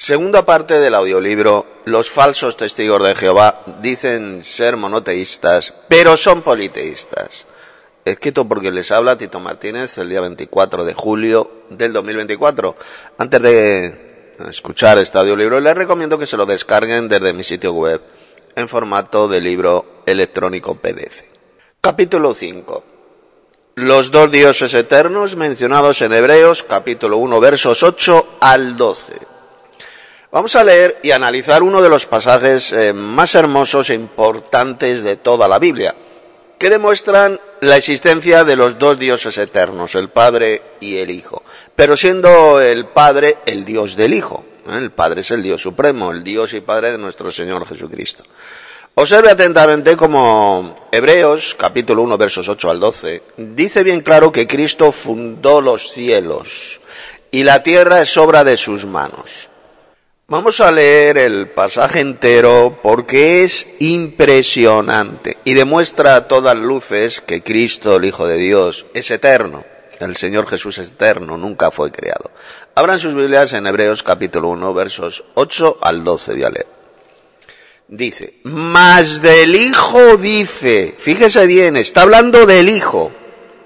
Segunda parte del audiolibro. Los falsos testigos de Jehová dicen ser monoteístas, pero son politeístas. Escrito por quien les habla, Tito Martínez, el día 24 de julio del 2024. Antes de escuchar este audiolibro, les recomiendo que se lo descarguen desde mi sitio web en formato de libro electrónico PDF. Capítulo 5. Los dos dioses eternos mencionados en Hebreos, capítulo 1, versos 8 al 12. Vamos a leer y analizar uno de los pasajes más hermosos e importantes de toda la Biblia, que demuestran la existencia de los dos dioses eternos, el Padre y el Hijo, pero siendo el Padre el Dios del Hijo. El Padre es el Dios supremo, el Dios y Padre de nuestro Señor Jesucristo. Observe atentamente como Hebreos, capítulo 1, versos 8 al 12, dice bien claro que Cristo fundó los cielos y la tierra es obra de sus manos. Vamos a leer el pasaje entero porque es impresionante y demuestra a todas luces que Cristo, el Hijo de Dios, es eterno. El Señor Jesús es eterno, nunca fue creado. Abran sus Biblias en Hebreos capítulo 1, versos 8 al 12, voy a leer. Dice, mas del Hijo dice, fíjese bien, está hablando del Hijo,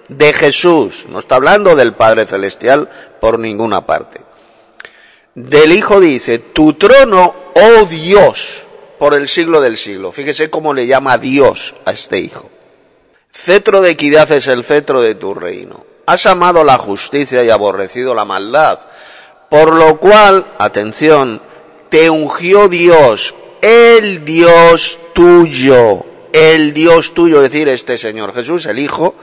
de Jesús, no está hablando del Padre Celestial por ninguna parte. Del Hijo dice, tu trono, oh Dios, por el siglo del siglo. Fíjese cómo le llama Dios a este Hijo. Cetro de equidad es el cetro de tu reino. Has amado la justicia y aborrecido la maldad, por lo cual, atención, te ungió Dios, el Dios tuyo, es decir, este Señor Jesús, el Hijo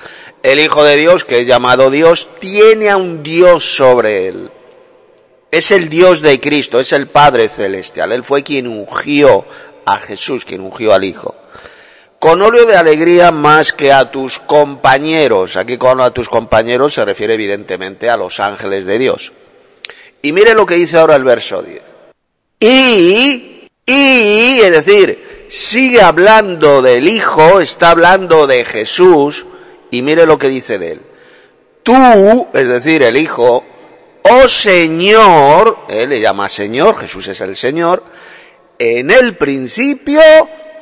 de Dios, que es llamado Dios, tiene a un Dios sobre él. Es el Dios de Cristo, es el Padre Celestial. Él fue quien ungió a Jesús, quien ungió al Hijo. Con óleo de alegría más que a tus compañeros. Aquí con a tus compañeros se refiere evidentemente a los ángeles de Dios. Y mire lo que dice ahora el verso 10. Es decir, sigue hablando del Hijo, está hablando de Jesús, y mire lo que dice de él. Tú, es decir, el Hijo, oh Señor, él le llama Señor, Jesús es el Señor, en el principio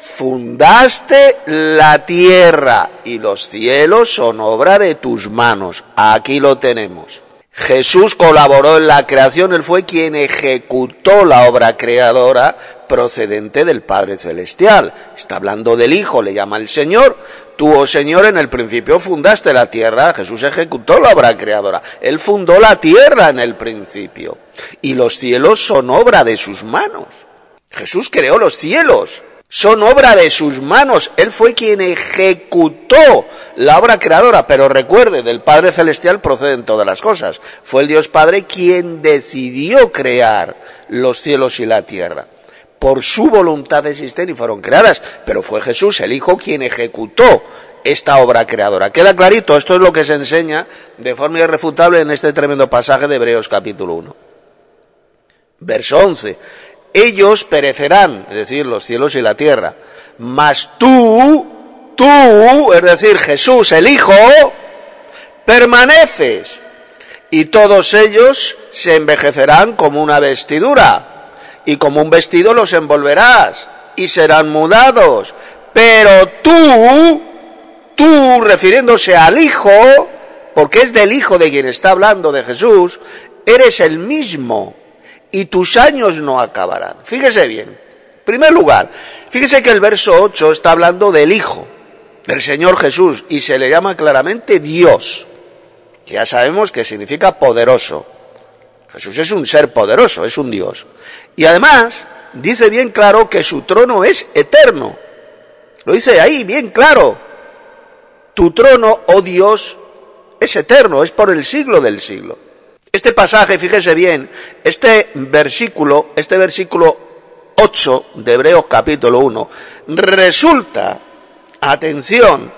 fundaste la tierra y los cielos son obra de tus manos. Aquí lo tenemos. Jesús colaboró en la creación, él fue quien ejecutó la obra creadora procedente del Padre Celestial. Está hablando del Hijo, le llama el Señor. Tú, oh Señor, en el principio fundaste la tierra. Jesús ejecutó la obra creadora. Él fundó la tierra en el principio. Y los cielos son obra de sus manos. Jesús creó los cielos. Son obra de sus manos. Él fue quien ejecutó la obra creadora. Pero recuerde, del Padre Celestial proceden todas las cosas. Fue el Dios Padre quien decidió crear los cielos y la tierra. Por su voluntad existen y fueron creadas, pero fue Jesús, el Hijo, quien ejecutó esta obra creadora. ¿Queda clarito? Esto es lo que se enseña de forma irrefutable en este tremendo pasaje de Hebreos capítulo 1. Verso 11. Ellos perecerán, es decir, los cielos y la tierra, mas tú, es decir, Jesús, el Hijo, permaneces, y todos ellos se envejecerán como una vestidura. Y como un vestido los envolverás, y serán mudados. Pero tú, refiriéndose al Hijo, porque es del Hijo de quien está hablando, de Jesús, eres el mismo, y tus años no acabarán. Fíjese bien. En primer lugar, fíjese que el verso 8 está hablando del Hijo, del Señor Jesús, y se le llama claramente Dios, que ya sabemos que significa poderoso. Jesús es un ser poderoso, es un Dios. Y además, dice bien claro que su trono es eterno. Lo dice ahí, bien claro. Tu trono, oh Dios, es eterno, es por el siglo del siglo. Este pasaje, fíjese bien, este versículo 8 de Hebreos capítulo 1, resulta, atención,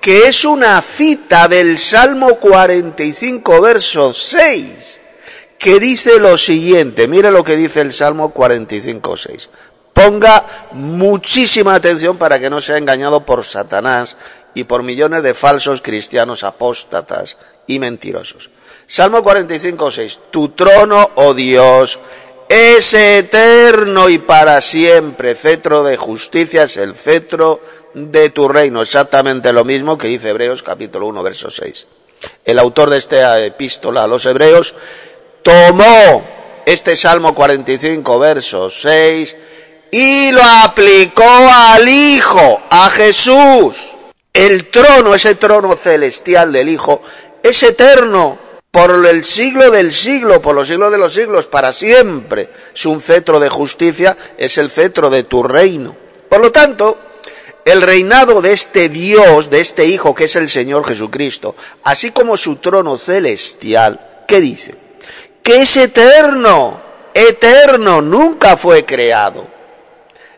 que es una cita del Salmo 45, verso 6, que dice lo siguiente. Mire lo que dice el Salmo 45, 6. Ponga muchísima atención para que no sea engañado por Satanás y por millones de falsos cristianos apóstatas y mentirosos. Salmo 45, 6. Tu trono, oh Dios, es eterno y para siempre. Cetro de justicia es el cetro de tu reino. Exactamente lo mismo que dice Hebreos capítulo 1, verso 6. El autor de esta epístola a los Hebreos tomó este Salmo 45, verso 6, y lo aplicó al Hijo, a Jesús. El trono, ese trono celestial del Hijo, es eterno por el siglo del siglo, por los siglos de los siglos, para siempre. Es un cetro de justicia, es el cetro de tu reino. Por lo tanto, el reinado de este Dios, de este Hijo que es el Señor Jesucristo, así como su trono celestial, ¿qué dice? Que es eterno, eterno, nunca fue creado.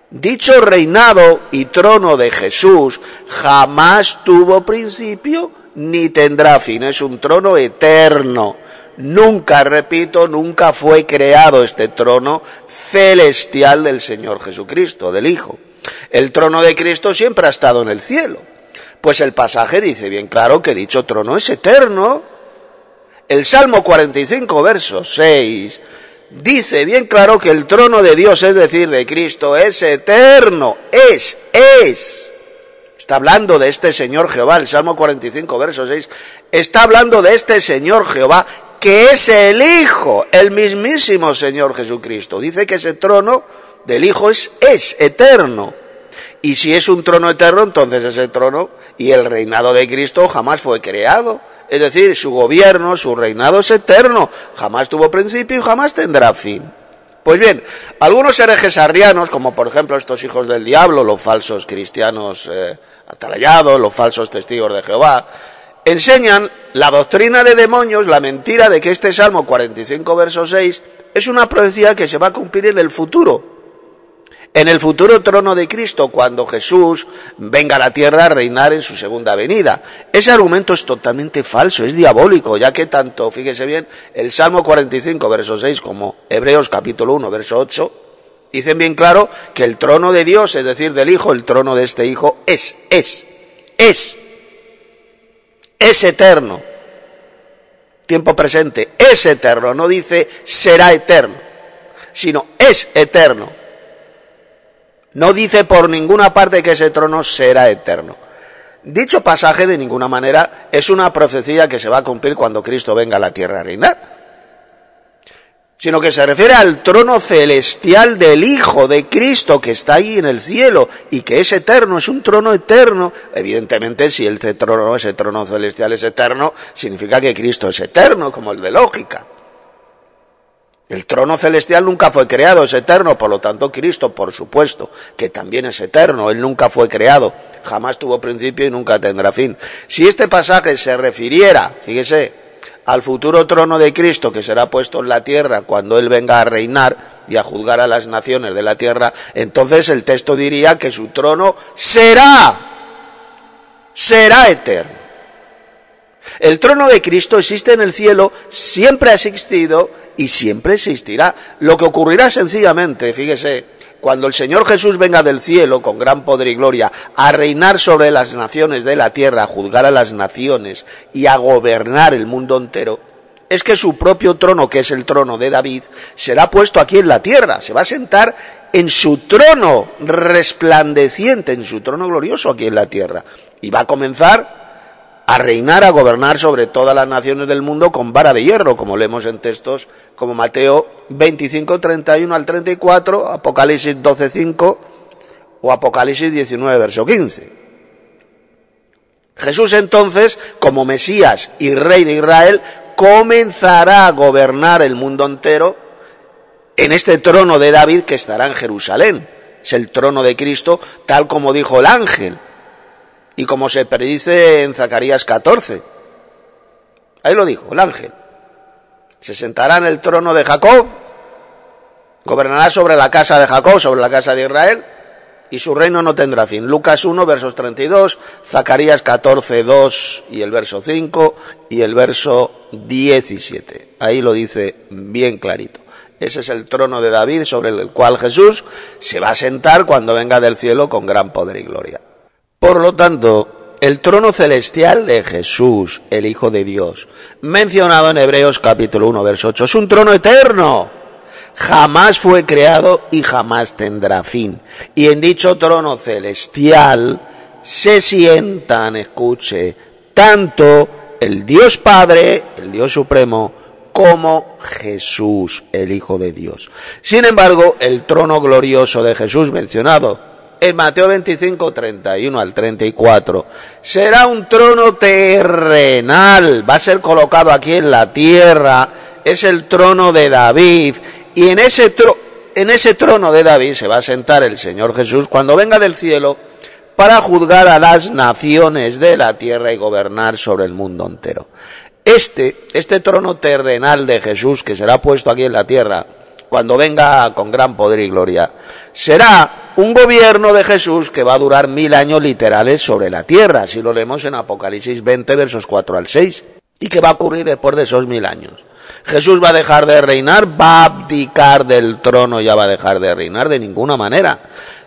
Dicho reinado y trono de Jesús jamás tuvo principio ni tendrá fin. Es un trono eterno. Nunca, repito, nunca fue creado este trono celestial del Señor Jesucristo, del Hijo. El trono de Cristo siempre ha estado en el cielo. Pues el pasaje dice bien claro que dicho trono es eterno. El Salmo 45, verso 6, dice bien claro que el trono de Dios, es decir, de Cristo, es eterno. Es. Está hablando de este Señor Jehová, el Salmo 45, verso 6, está hablando de este Señor Jehová, que es el Hijo, el mismísimo Señor Jesucristo. Dice que ese trono del Hijo es eterno. Y si es un trono eterno, entonces ese trono y el reinado de Cristo jamás fue creado. Es decir, su gobierno, su reinado es eterno, jamás tuvo principio y jamás tendrá fin. Pues bien, algunos herejes arrianos, como por ejemplo estos hijos del diablo, los falsos cristianos atalayados, los falsos testigos de Jehová, enseñan la doctrina de demonios, la mentira de que este Salmo 45, verso 6, es una profecía que se va a cumplir en el futuro. En el futuro trono de Cristo, cuando Jesús venga a la tierra a reinar en su segunda venida. Ese argumento es totalmente falso, es diabólico, ya que tanto, fíjese bien, el Salmo 45, verso 6, como Hebreos capítulo 1, verso 8, dicen bien claro que el trono de Dios, es decir, del Hijo, el trono de este Hijo, es eterno. Tiempo presente, es eterno, no dice será eterno, sino es eterno. No dice por ninguna parte que ese trono será eterno. Dicho pasaje de ninguna manera es una profecía que se va a cumplir cuando Cristo venga a la tierra a reinar, sino que se refiere al trono celestial del Hijo de Cristo que está ahí en el cielo y que es eterno, es un trono eterno. Evidentemente, si ese trono celestial es eterno, significa que Cristo es eterno, como el de lógica. El trono celestial nunca fue creado, es eterno, por lo tanto Cristo, por supuesto, que también es eterno, Él nunca fue creado, jamás tuvo principio y nunca tendrá fin. Si este pasaje se refiriera, fíjese, al futuro trono de Cristo que será puesto en la tierra cuando Él venga a reinar y a juzgar a las naciones de la tierra, entonces el texto diría que su trono será eterno. El trono de Cristo existe en el cielo, siempre ha existido y siempre existirá. Lo que ocurrirá sencillamente, fíjese, cuando el Señor Jesús venga del cielo con gran poder y gloria a reinar sobre las naciones de la tierra, a juzgar a las naciones y a gobernar el mundo entero, es que su propio trono, que es el trono de David, será puesto aquí en la tierra, se va a sentar en su trono resplandeciente, en su trono glorioso aquí en la tierra, y va a comenzar a reinar, a gobernar sobre todas las naciones del mundo con vara de hierro, como leemos en textos como Mateo 25, 31 al 34, Apocalipsis 12, 5 o Apocalipsis 19, verso 15. Jesús entonces, como Mesías y Rey de Israel, comenzará a gobernar el mundo entero en este trono de David que estará en Jerusalén. Es el trono de Cristo, tal como dijo el ángel. Y como se predice en Zacarías 14, ahí lo dijo el ángel, se sentará en el trono de Jacob, gobernará sobre la casa de Jacob, sobre la casa de Israel, y su reino no tendrá fin. Lucas 1, versos 32, Zacarías 14, 2 y el verso 5 y el verso 17. Ahí lo dice bien clarito. Ese es el trono de David sobre el cual Jesús se va a sentar cuando venga del cielo con gran poder y gloria. Por lo tanto, el trono celestial de Jesús, el Hijo de Dios, mencionado en Hebreos capítulo 1, verso 8, es un trono eterno. jamás fue creado y jamás tendrá fin. Y en dicho trono celestial se sientan, escuche, tanto el Dios Padre, el Dios Supremo, como Jesús, el Hijo de Dios. Sin embargo, el trono glorioso de Jesús mencionado en Mateo 25, 31 al 34, será un trono terrenal, va a ser colocado aquí en la tierra, es el trono de David, y en ese trono de David se va a sentar el Señor Jesús cuando venga del cielo para juzgar a las naciones de la tierra y gobernar sobre el mundo entero. Este trono terrenal de Jesús, que será puesto aquí en la tierra, cuando venga con gran poder y gloria, será un gobierno de Jesús que va a durar 1000 años literales sobre la tierra, así lo leemos en Apocalipsis 20, versos 4 al 6, y que va a ocurrir después de esos 1000 años. Jesús va a dejar de reinar, va a abdicar del trono, ya va a dejar de reinar de ninguna manera.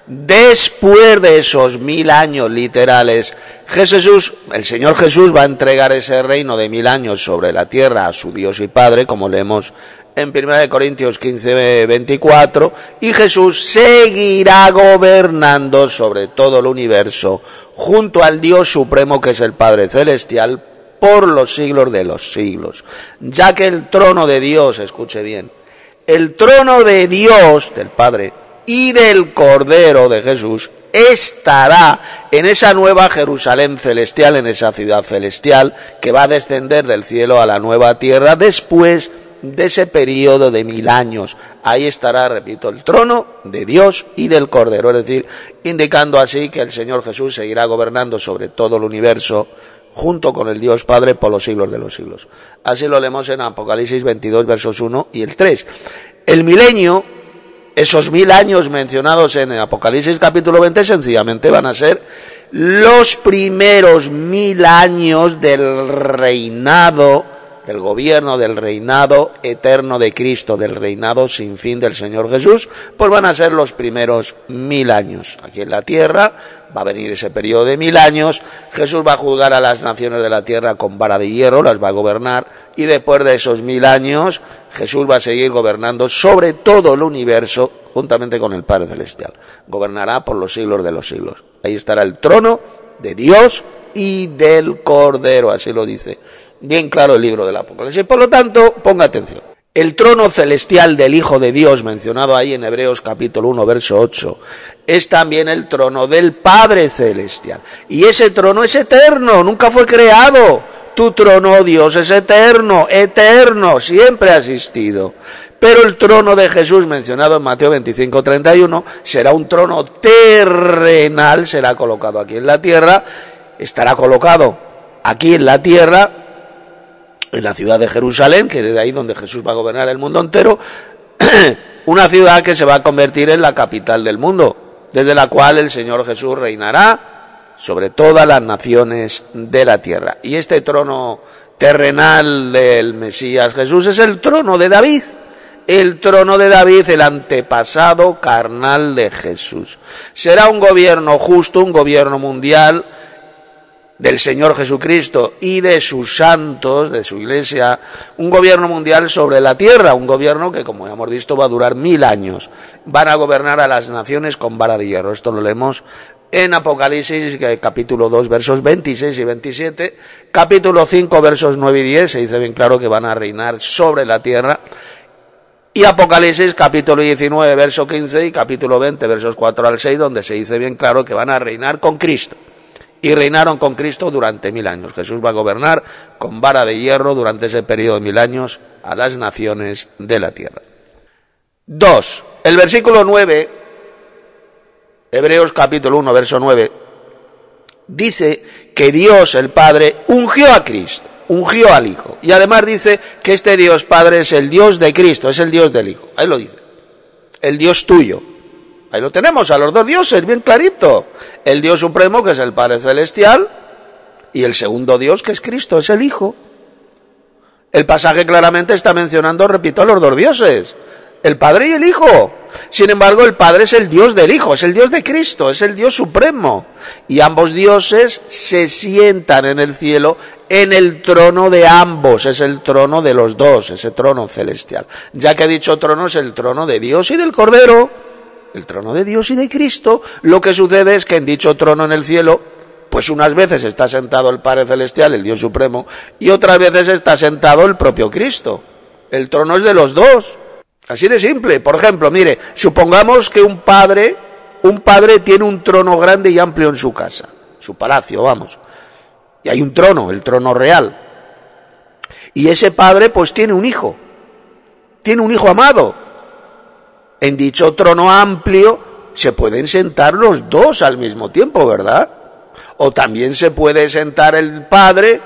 Después de esos 1000 años literales, el Señor Jesús va a entregar ese reino de 1000 años sobre la tierra a su Dios y Padre, como leemos en 1 Corintios 15, 24, y Jesús seguirá gobernando sobre todo el universo, junto al Dios Supremo que es el Padre Celestial, por los siglos de los siglos. Ya que el trono de Dios, escuche bien, el trono de Dios, del Padre, y del Cordero de Jesús, estará en esa nueva Jerusalén celestial, en esa ciudad celestial, que va a descender del cielo a la nueva tierra después de ese periodo de 1000 años. Ahí estará, repito, el trono de Dios y del Cordero, es decir, indicando así que el Señor Jesús seguirá gobernando sobre todo el universo, junto con el Dios Padre por los siglos de los siglos. Así lo leemos en Apocalipsis 22, versos 1 y el 3. El milenio, esos 1000 años mencionados en el Apocalipsis capítulo 20, sencillamente van a ser los primeros 1000 años del reinado, del gobierno, del reinado eterno de Cristo, del reinado sin fin del Señor Jesús, pues van a ser los primeros 1000 años. Aquí en la tierra va a venir ese periodo de 1000 años, Jesús va a juzgar a las naciones de la tierra con vara de hierro, las va a gobernar, y después de esos 1000 años, Jesús va a seguir gobernando sobre todo el universo, juntamente con el Padre Celestial. Gobernará por los siglos de los siglos. Ahí estará el trono de Dios y del Cordero, así lo dice bien claro el libro del Apocalipsis. Por lo tanto, ponga atención. El trono celestial del Hijo de Dios, mencionado ahí en Hebreos capítulo 1, verso 8, es también el trono del Padre Celestial. Y ese trono es eterno, nunca fue creado. Tu trono, Dios, es eterno, eterno, siempre ha existido. Pero el trono de Jesús, mencionado en Mateo 25, 31, será un trono terrenal, será colocado aquí en la tierra, estará colocado aquí en la tierra, en la ciudad de Jerusalén, que es de ahí donde Jesús va a gobernar el mundo entero, una ciudad que se va a convertir en la capital del mundo, desde la cual el Señor Jesús reinará sobre todas las naciones de la tierra. Y este trono terrenal del Mesías Jesús es el trono de David, el antepasado carnal de Jesús. Será un gobierno justo, un gobierno mundial, del Señor Jesucristo y de sus santos, de su iglesia, un gobierno mundial sobre la tierra, un gobierno que, como hemos visto, va a durar 1000 años. Van a gobernar a las naciones con vara de hierro. Esto lo leemos en Apocalipsis, capítulo 2, versos 26 y 27, capítulo 5, versos 9 y 10, se dice bien claro que van a reinar sobre la tierra, y Apocalipsis, capítulo 19, verso 15, y capítulo 20, versos 4 al 6, donde se dice bien claro que van a reinar con Cristo. Y reinaron con Cristo durante 1000 años. Jesús va a gobernar con vara de hierro durante ese periodo de 1000 años a las naciones de la tierra. 2. El versículo 9, Hebreos capítulo 1, verso 9, dice que Dios el Padre ungió a Cristo, ungió al Hijo. Y además dice que este Dios Padre es el Dios de Cristo, es el Dios del Hijo. Ahí lo dice. El Dios tuyo. Ahí lo tenemos, a los dos dioses, bien clarito. El Dios Supremo, que es el Padre Celestial, y el segundo Dios, que es Cristo, es el Hijo. El pasaje claramente está mencionando, repito, a los dos dioses, el Padre y el Hijo. Sin embargo, el Padre es el Dios del Hijo, es el Dios de Cristo, es el Dios supremo. Y ambos dioses se sientan en el cielo en el trono de ambos, es el trono de los dos, ese trono celestial. Ya que dicho trono es el trono de Dios y del Cordero, el trono de Dios y de Cristo. Lo que sucede es que en dicho trono en el cielo, pues unas veces está sentado el Padre Celestial, el Dios Supremo, y otras veces está sentado el propio Cristo. El trono es de los dos. Así de simple. Por ejemplo, mire, supongamos que un padre tiene un trono grande y amplio en su casa, su palacio, vamos. Y hay un trono, el trono real. Y ese padre pues tiene un hijo amado. En dicho trono amplio se pueden sentar los dos al mismo tiempo, ¿verdad? O también se puede sentar el padre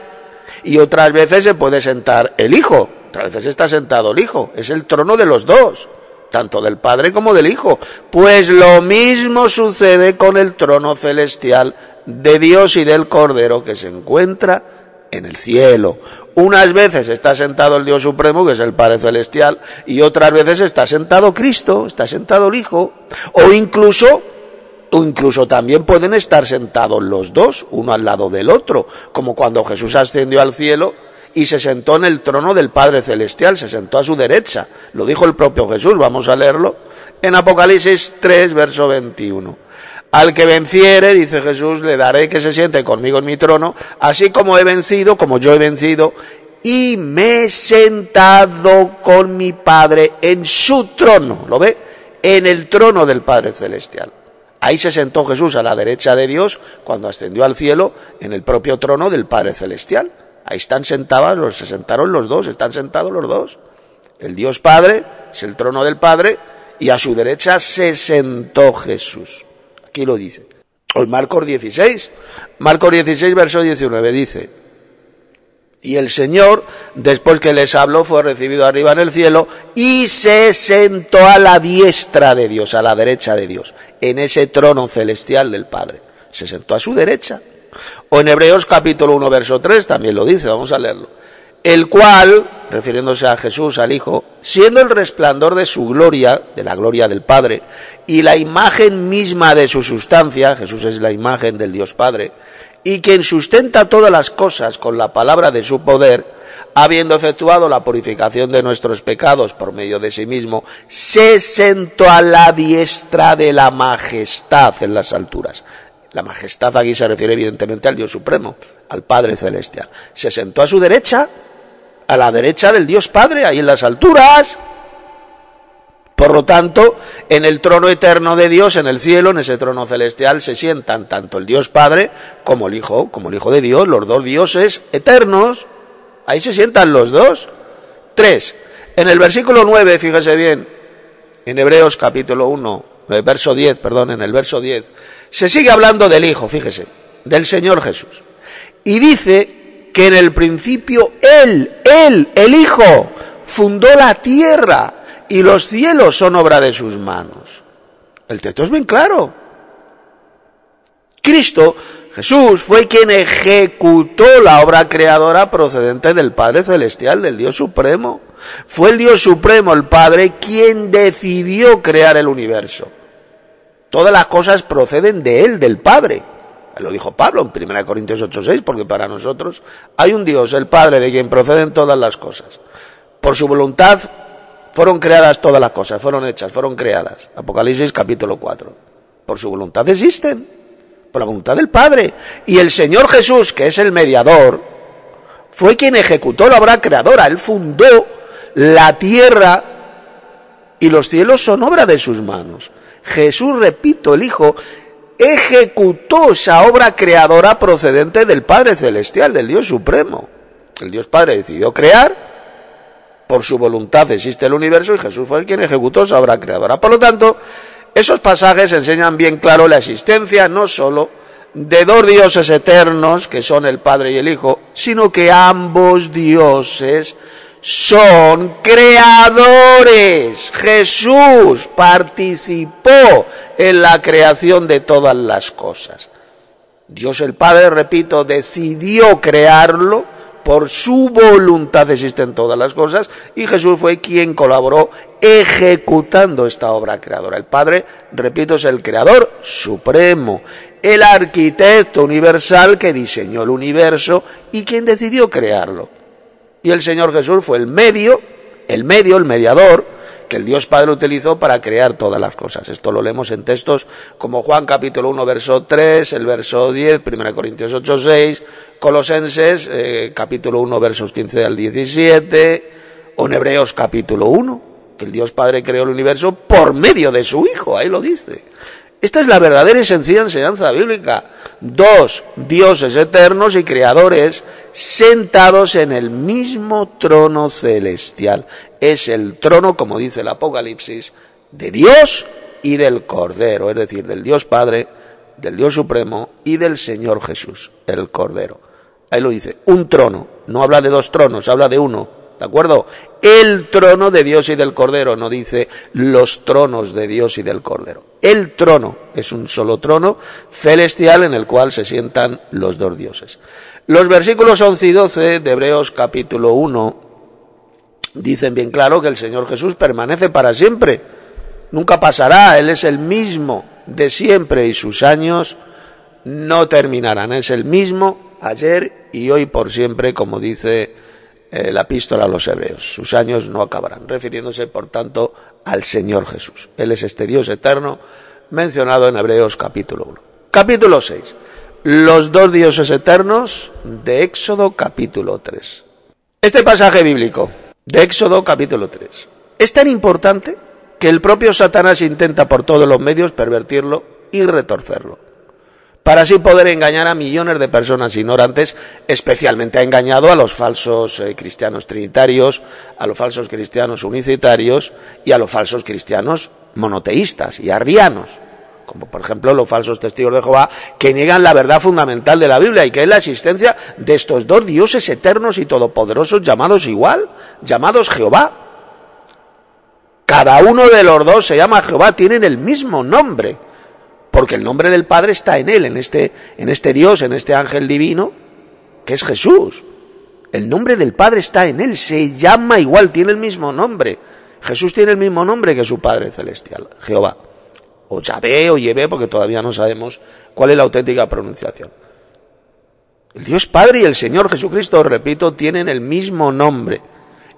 y otras veces se puede sentar el hijo. Otras veces está sentado el hijo. Es el trono de los dos, tanto del Padre como del Hijo. Pues lo mismo sucede con el trono celestial de Dios y del Cordero, que se encuentra en el cielo. Unas veces está sentado el Dios Supremo, que es el Padre Celestial, y otras veces está sentado Cristo, está sentado el Hijo, o incluso también pueden estar sentados los dos, uno al lado del otro, como cuando Jesús ascendió al cielo y se sentó en el trono del Padre Celestial, se sentó a su derecha. Lo dijo el propio Jesús, vamos a leerlo, en Apocalipsis 3, verso 21. Al que venciere, dice Jesús, le daré que se siente conmigo en mi trono, así como yo he vencido, y me he sentado con mi Padre en su trono. ¿Lo ve? En el trono del Padre Celestial. Ahí se sentó Jesús a la derecha de Dios cuando ascendió al cielo, en el propio trono del Padre Celestial. Ahí se sentaron los dos, están sentados los dos. El Dios Padre es el trono del Padre y a su derecha se sentó Jesús. Aquí lo dice. O en Marcos 16, verso 19 dice: y el Señor, después que les habló, fue recibido arriba en el cielo y se sentó a la diestra de Dios, a la derecha de Dios, en ese trono celestial del Padre. Se sentó a su derecha. O en Hebreos capítulo 1, verso 3 también lo dice, vamos a leerlo. El cual, refiriéndose a Jesús, al Hijo, siendo el resplandor de su gloria, de la gloria del Padre, y la imagen misma de su sustancia, Jesús es la imagen del Dios Padre, y quien sustenta todas las cosas con la palabra de su poder, habiendo efectuado la purificación de nuestros pecados por medio de sí mismo, se sentó a la diestra de la majestad en las alturas. La majestad aquí se refiere evidentemente al Dios Supremo, al Padre Celestial. Se sentó a su derecha, a la derecha del Dios Padre, ahí en las alturas. Por lo tanto, en el trono eterno de Dios, en el cielo, en ese trono celestial, se sientan tanto el Dios Padre como el Hijo de Dios, los dos dioses eternos. Ahí se sientan los dos. 3. En el versículo 9, fíjese bien, en Hebreos capítulo 1, verso 10, en el verso 10, se sigue hablando del Hijo, fíjese, del Señor Jesús. Y dice que en el principio Él, el Hijo, fundó la tierra y los cielos son obra de sus manos. El texto es bien claro. Cristo, Jesús, fue quien ejecutó la obra creadora procedente del Padre Celestial, del Dios Supremo. Fue el Dios Supremo, el Padre, quien decidió crear el universo. Todas las cosas proceden de Él, del Padre. Lo dijo Pablo en 1 Corintios 8:6, porque para nosotros hay un Dios, el Padre, de quien proceden todas las cosas. Por su voluntad fueron creadas todas las cosas, fueron hechas, fueron creadas. Apocalipsis capítulo 4. Por su voluntad existen, por la voluntad del Padre. Y el Señor Jesús, que es el mediador, fue quien ejecutó la obra creadora. Él fundó la tierra y los cielos son obra de sus manos. Jesús, repito, el Hijo, ejecutó esa obra creadora procedente del Padre Celestial, del Dios Supremo. El Dios Padre decidió crear, por su voluntad existe el universo y Jesús fue quien ejecutó esa obra creadora. Por lo tanto, esos pasajes enseñan bien claro la existencia no solo de dos dioses eternos, que son el Padre y el Hijo, sino que ambos dioses son creadores. Jesús participó en la creación de todas las cosas. Dios el Padre, repito, decidió crearlo por su voluntad existen todas las cosas, y Jesús fue quien colaboró ejecutando esta obra creadora. El Padre, repito, es el creador supremo, el arquitecto universal que diseñó el universo y quien decidió crearlo. Y el Señor Jesús fue el mediador, que el Dios Padre utilizó para crear todas las cosas. Esto lo leemos en textos como Juan capítulo 1, verso 3, el verso 10, 1 Corintios 8, 6, Colosenses capítulo 1, versos 15 al 17, o en Hebreos capítulo 1, que el Dios Padre creó el universo por medio de su Hijo, ahí lo dice. Esta es la verdadera y sencilla enseñanza bíblica. Dos dioses eternos y creadores sentados en el mismo trono celestial. Es el trono, como dice el Apocalipsis, de Dios y del Cordero, es decir, del Dios Padre, del Dios Supremo y del Señor Jesús, el Cordero. Ahí lo dice, un trono, no habla de dos tronos, habla de uno, ¿de acuerdo? El trono de Dios y del Cordero, no dice los tronos de Dios y del Cordero. El trono es un solo trono celestial en el cual se sientan los dos dioses. Los versículos 11 y 12 de Hebreos capítulo 1 dicen bien claro que el Señor Jesús permanece para siempre, nunca pasará, Él es el mismo de siempre y sus años no terminarán, es el mismo ayer y hoy por siempre, como dice la epístola a los Hebreos, sus años no acabarán, refiriéndose por tanto al Señor Jesús. Él es este Dios eterno mencionado en Hebreos capítulo 1. Capítulo 6, los dos dioses eternos de Éxodo capítulo 3. Este pasaje bíblico de Éxodo capítulo 3 es tan importante que el propio Satanás intenta por todos los medios pervertirlo y retorcerlo, para así poder engañar a millones de personas ignorantes. Especialmente ha engañado a los falsos cristianos trinitarios, a los falsos cristianos unicitarios y a los falsos cristianos monoteístas y arrianos, como por ejemplo los falsos testigos de Jehová, que niegan la verdad fundamental de la Biblia y que es la existencia de estos dos dioses eternos y todopoderosos llamados igual, llamados Jehová. Cada uno de los dos se llama Jehová, tienen el mismo nombre, porque el nombre del Padre está en él, en este Dios, en este ángel divino, que es Jesús. El nombre del Padre está en él, se llama igual, tiene el mismo nombre. Jesús tiene el mismo nombre que su Padre celestial, Jehová. O Yahvé o Yehvé, porque todavía no sabemos cuál es la auténtica pronunciación. El Dios Padre y el Señor Jesucristo, repito, tienen el mismo nombre.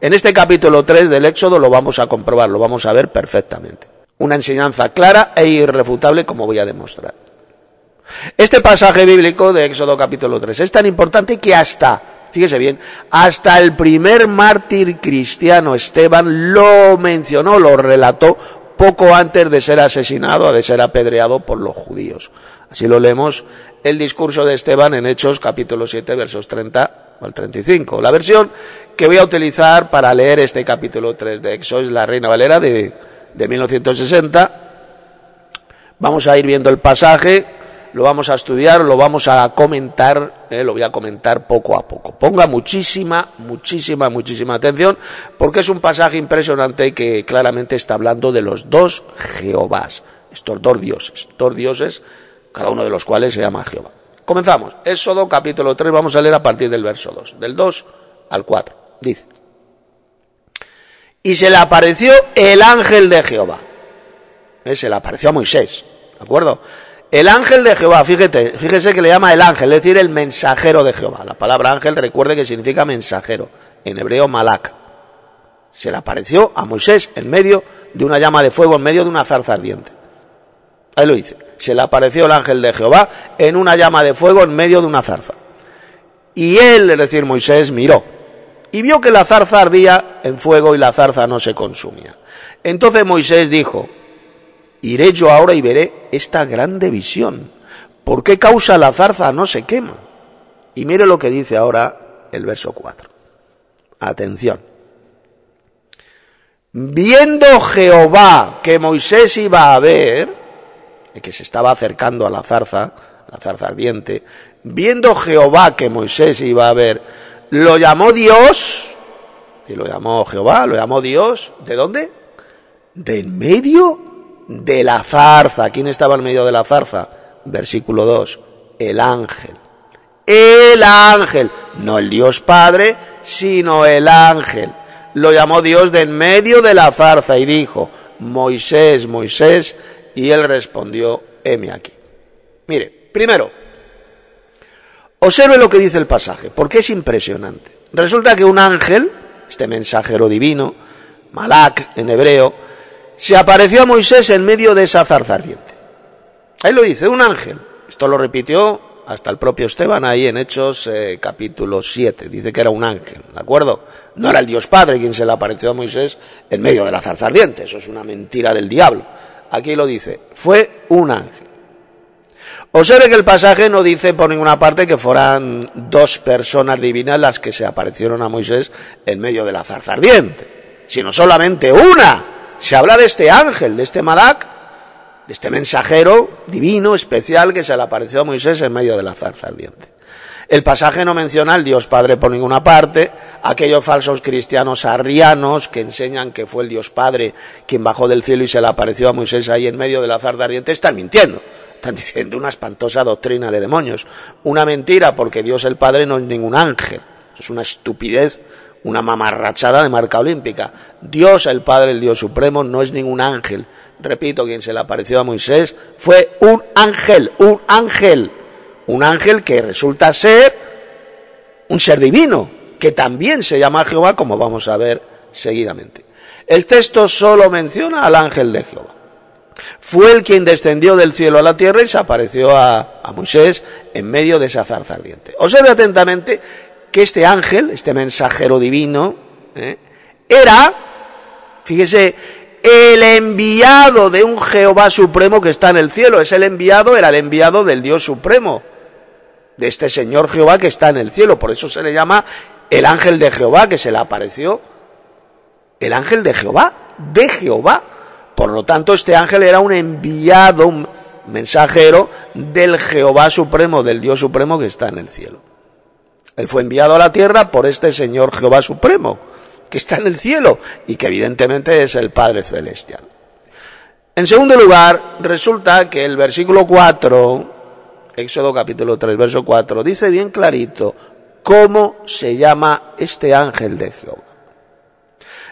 En este capítulo 3 del Éxodo lo vamos a comprobar, lo vamos a ver perfectamente. Una enseñanza clara e irrefutable, como voy a demostrar. Este pasaje bíblico de Éxodo capítulo 3 es tan importante que fíjese bien, hasta el primer mártir cristiano, Esteban, lo mencionó, lo relató poco antes de ser asesinado, de ser apedreado por los judíos. Así lo leemos el discurso de Esteban en Hechos capítulo 7, versos 30 al 35. La versión que voy a utilizar para leer este capítulo 3 de Éxodo es la Reina Valera de 1960. Vamos a ir viendo el pasaje, lo vamos a estudiar, lo vamos a comentar, lo voy a comentar poco a poco. Ponga muchísima atención, porque es un pasaje impresionante que claramente está hablando de los dos Jehovás, estos dos dioses, cada uno de los cuales se llama Jehová. Comenzamos, Éxodo capítulo 3, vamos a leer a partir del verso 2, del 2 al 4, dice: y se le apareció el ángel de Jehová. Se le apareció a Moisés, ¿de acuerdo? El ángel de Jehová, fíjese que le llama el ángel, es decir, el mensajero de Jehová. La palabra ángel, recuerde que significa mensajero, en hebreo malak. Se le apareció a Moisés en medio de una llama de fuego, en medio de una zarza ardiente. Ahí lo dice, se le apareció el ángel de Jehová en una llama de fuego en medio de una zarza. Y él, es decir, Moisés, miró y vio que la zarza ardía en fuego y la zarza no se consumía. Entonces Moisés dijo: iré yo ahora y veré esta grande visión. ¿Por qué causa la zarza no se quema? Y mire lo que dice ahora el verso 4. Atención. Viendo Jehová que Moisés iba a ver, que se estaba acercando a la zarza ardiente, viendo Jehová que Moisés iba a ver, lo llamó Dios, y lo llamó Jehová, lo llamó Dios, ¿de dónde? De en medio de la zarza. ¿Quién estaba en medio de la zarza? Versículo 2, el ángel. el ángel, no el Dios Padre, sino el ángel. Lo llamó Dios de en medio de la zarza y dijo, Moisés, Moisés, y él respondió, heme aquí. Mire, primero, observe lo que dice el pasaje, porque es impresionante. Resulta que un ángel, este mensajero divino, Malak en hebreo, se apareció a Moisés en medio de esa zarza ardiente. Ahí lo dice, un ángel. Esto lo repitió hasta el propio Esteban ahí en Hechos capítulo 7. Dice que era un ángel, ¿de acuerdo? No era el Dios Padre quien se le apareció a Moisés en medio de la zarza ardiente. Eso es una mentira del diablo. Aquí lo dice, fue un ángel. Observe que el pasaje no dice por ninguna parte que fueran dos personas divinas las que se aparecieron a Moisés en medio de la zarza ardiente, sino solamente una. Se habla de este ángel, de este Malak, de este mensajero divino, especial, que se le apareció a Moisés en medio de la zarza ardiente. El pasaje no menciona al Dios Padre por ninguna parte, aquellos falsos cristianos arrianos que enseñan que fue el Dios Padre quien bajó del cielo y se le apareció a Moisés ahí en medio de la zarza ardiente, están mintiendo. Están diciendo una espantosa doctrina de demonios, una mentira, porque Dios el Padre no es ningún ángel. Es una estupidez, una mamarrachada de marca olímpica. Dios el Padre, el Dios Supremo, no es ningún ángel. Repito, quien se le apareció a Moisés fue un ángel, un ángel que resulta ser un ser divino, que también se llama Jehová, como vamos a ver seguidamente. El texto solo menciona al ángel de Jehová. Fue el quien descendió del cielo a la tierra y se apareció a Moisés en medio de esa zarza ardiente. Observe atentamente que este ángel, este mensajero divino, era, fíjese, el enviado de un Jehová supremo que está en el cielo. Es el enviado, era el enviado del Dios supremo, de este Señor Jehová que está en el cielo. Por eso se le llama el ángel de Jehová, que se le apareció. El ángel de Jehová, de Jehová. Por lo tanto, este ángel era un enviado, un mensajero del Jehová supremo, del Dios supremo que está en el cielo. Él fue enviado a la tierra por este Señor Jehová supremo, que está en el cielo y que evidentemente es el Padre celestial. En segundo lugar, resulta que el versículo 4, Éxodo capítulo 3, verso 4, dice bien clarito cómo se llama este ángel de Jehová.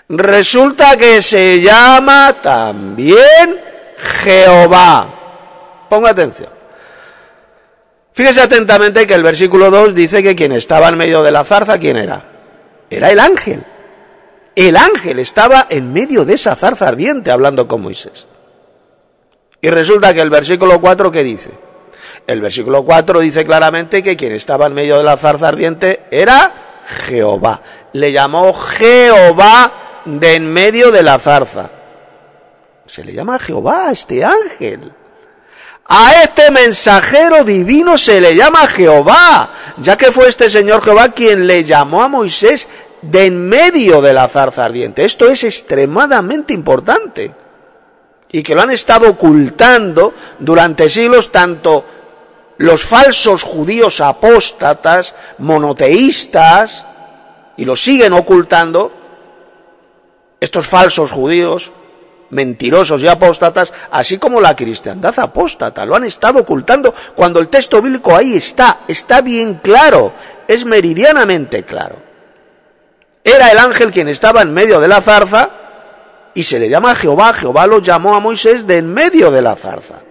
Resulta que se llama también Jehová. Ponga atención. Fíjese atentamente que el versículo 2 dice que quien estaba en medio de la zarza, ¿quién era? Era el ángel. El ángel estaba en medio de esa zarza ardiente hablando con Moisés. Y resulta que el versículo 4, ¿qué dice? El versículo 4 dice claramente que quien estaba en medio de la zarza ardiente era Jehová. Le llamó Jehová de en medio de la zarza. Se le llama Jehová a este ángel. A este mensajero divino se le llama Jehová, ya que fue este Señor Jehová quien le llamó a Moisés de en medio de la zarza ardiente. Esto es extremadamente importante y que lo han estado ocultando durante siglos tanto los falsos judíos apóstatas, monoteístas, y lo siguen ocultando estos falsos judíos mentirosos y apóstatas, así como la cristiandad apóstata. Lo han estado ocultando cuando el texto bíblico ahí está bien claro, es meridianamente claro. Era el ángel quien estaba en medio de la zarza y se le llama Jehová. Jehová lo llamó a Moisés de en medio de la zarza.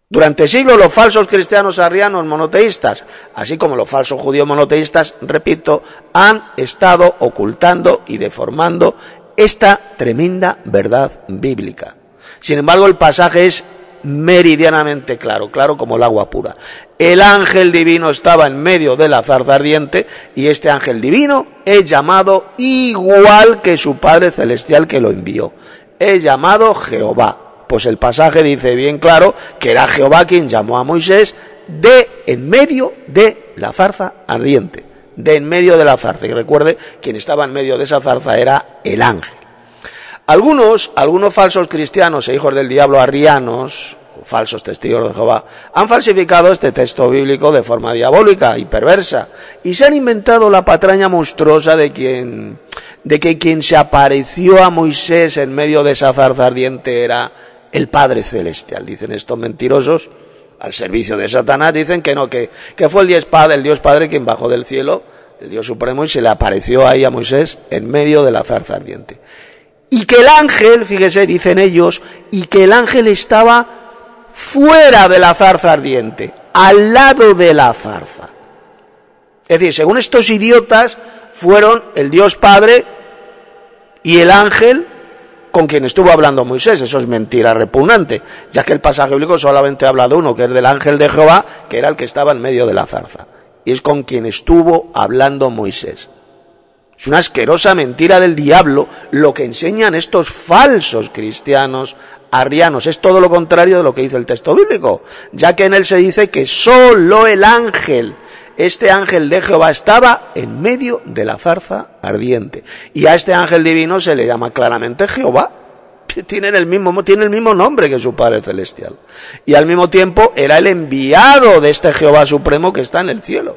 Durante siglos los falsos cristianos arrianos monoteístas, así como los falsos judíos monoteístas, repito, han estado ocultando y deformando esta tremenda verdad bíblica. Sin embargo, el pasaje es meridianamente claro, claro como el agua pura. El ángel divino estaba en medio de la zarza ardiente y este ángel divino es llamado igual que su Padre celestial que lo envió. Es llamado Jehová. Pues el pasaje dice bien claro que era Jehová quien llamó a Moisés de en medio de la zarza ardiente. De en medio de la zarza. Y recuerde, quien estaba en medio de esa zarza era el ángel. Algunos falsos cristianos e hijos del diablo arrianos, falsos testigos de Jehová, han falsificado este texto bíblico de forma diabólica y perversa, y se han inventado la patraña monstruosa de que quien se apareció a Moisés en medio de esa zarza ardiente era el Padre celestial. Dicen estos mentirosos al servicio de Satanás, dicen que no, que fue el Dios Padre quien bajó del cielo, el Dios Supremo, y se le apareció ahí a Moisés en medio de la zarza ardiente. Y que el ángel, fíjese, dicen ellos, y que el ángel estaba fuera de la zarza ardiente, al lado de la zarza. Es decir, según estos idiotas, fueron el Dios Padre y el ángel con quien estuvo hablando Moisés. Eso es mentira repugnante, ya que el pasaje bíblico solamente habla de uno, que es del ángel de Jehová, que era el que estaba en medio de la zarza. Y es con quien estuvo hablando Moisés. Es una asquerosa mentira del diablo lo que enseñan estos falsos cristianos arrianos. Es todo lo contrario de lo que dice el texto bíblico, ya que en él se dice que solo el ángel, este ángel de Jehová, estaba en medio de la zarza ardiente. Y a este ángel divino se le llama claramente Jehová. Tiene el mismo nombre que su Padre Celestial. Y al mismo tiempo era el enviado de este Jehová Supremo que está en el cielo.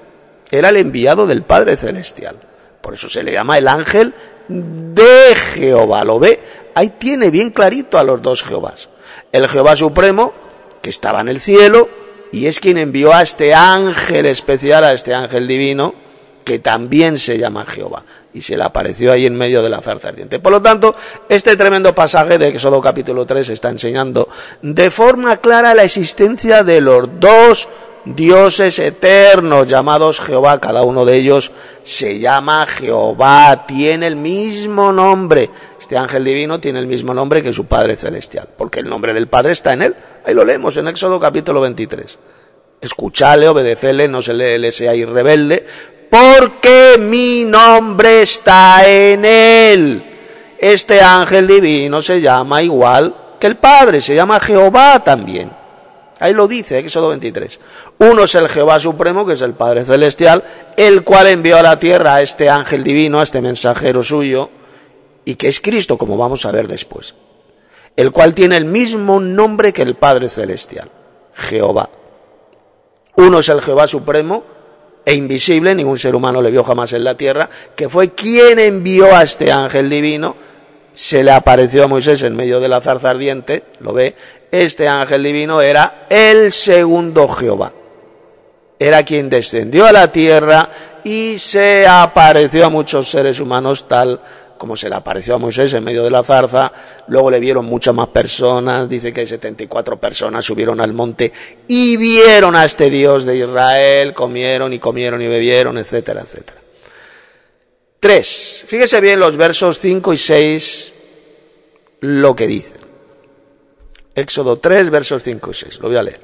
Era el enviado del Padre Celestial. Por eso se le llama el ángel de Jehová. ¿Lo ve? Ahí tiene bien clarito a los dos Jehovás. El Jehová Supremo, que estaba en el cielo, y es quien envió a este ángel especial, a este ángel divino, que también se llama Jehová, y se le apareció ahí en medio de la zarza ardiente. Por lo tanto, este tremendo pasaje de Éxodo capítulo 3 está enseñando de forma clara la existencia de los dos dioses eternos llamados Jehová. Cada uno de ellos se llama Jehová, tiene el mismo nombre. Este ángel divino tiene el mismo nombre que su Padre Celestial, porque el nombre del Padre está en él. Ahí lo leemos en Éxodo capítulo 23. Escuchadle, obedecedle, no se le seáis rebelde, porque mi nombre está en él. Este ángel divino se llama igual que el Padre, se llama Jehová también. Ahí lo dice, Éxodo 23. Uno es el Jehová Supremo, que es el Padre Celestial, el cual envió a la tierra a este ángel divino, a este mensajero suyo, y que es Cristo, como vamos a ver después, el cual tiene el mismo nombre que el Padre Celestial, Jehová. Uno es el Jehová Supremo e invisible, ningún ser humano le vio jamás en la tierra, que fue quien envió a este ángel divino. Se le apareció a Moisés en medio de la zarza ardiente, lo ve. Este ángel divino era el segundo Jehová. Era quien descendió a la tierra y se apareció a muchos seres humanos, tal como se le apareció a Moisés en medio de la zarza. Luego le vieron muchas más personas, dice que 74 personas subieron al monte y vieron a este Dios de Israel, comieron y bebieron, etcétera, etcétera. 3. Fíjese bien los versos 5 y 6, lo que dice. Éxodo 3, versos 5 y 6, lo voy a leer.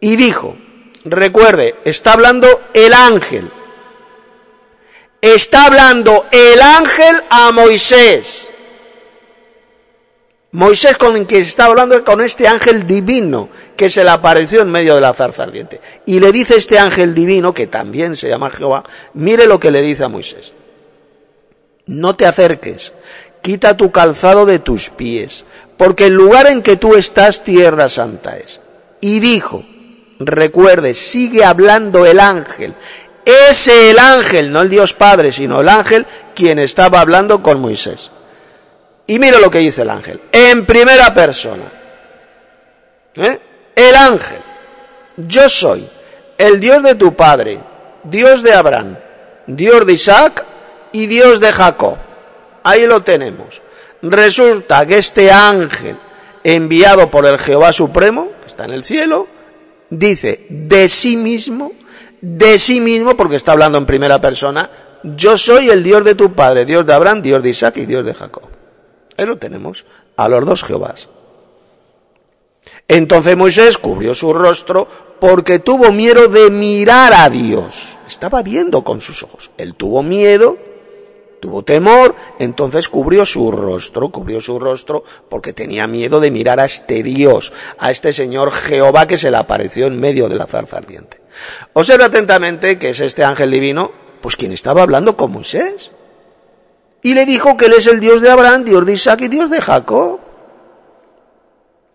Y dijo, recuerde, está hablando el ángel. Está hablando el ángel a Moisés. Moisés con quien está hablando con este ángel divino que se le apareció en medio de la zarza ardiente. Y le dice este ángel divino, que también se llama Jehová, mire lo que le dice a Moisés. No te acerques, quita tu calzado de tus pies, porque el lugar en que tú estás tierra santa es. Y dijo, recuerde, sigue hablando el ángel. Es el ángel, no el Dios Padre, sino el ángel quien estaba hablando con Moisés. Y mira lo que dice el ángel, en primera persona. El ángel, yo soy el Dios de tu padre, Dios de Abraham, Dios de Isaac y Dios de Jacob. Ahí lo tenemos. Resulta que este ángel, enviado por el Jehová Supremo, que está en el cielo, dice de sí mismo, porque está hablando en primera persona, yo soy el Dios de tu padre, Dios de Abraham, Dios de Isaac y Dios de Jacob. Ahí lo tenemos, a los dos Jehovás. Entonces Moisés cubrió su rostro porque tuvo miedo de mirar a Dios. Estaba viendo con sus ojos. Él tuvo miedo, tuvo temor, entonces cubrió su rostro porque tenía miedo de mirar a este Dios, a este Señor Jehová que se le apareció en medio de la zarza ardiente. Observa atentamente que es este ángel divino, pues quien estaba hablando con Moisés. Y le dijo que él es el Dios de Abraham, Dios de Isaac y Dios de Jacob.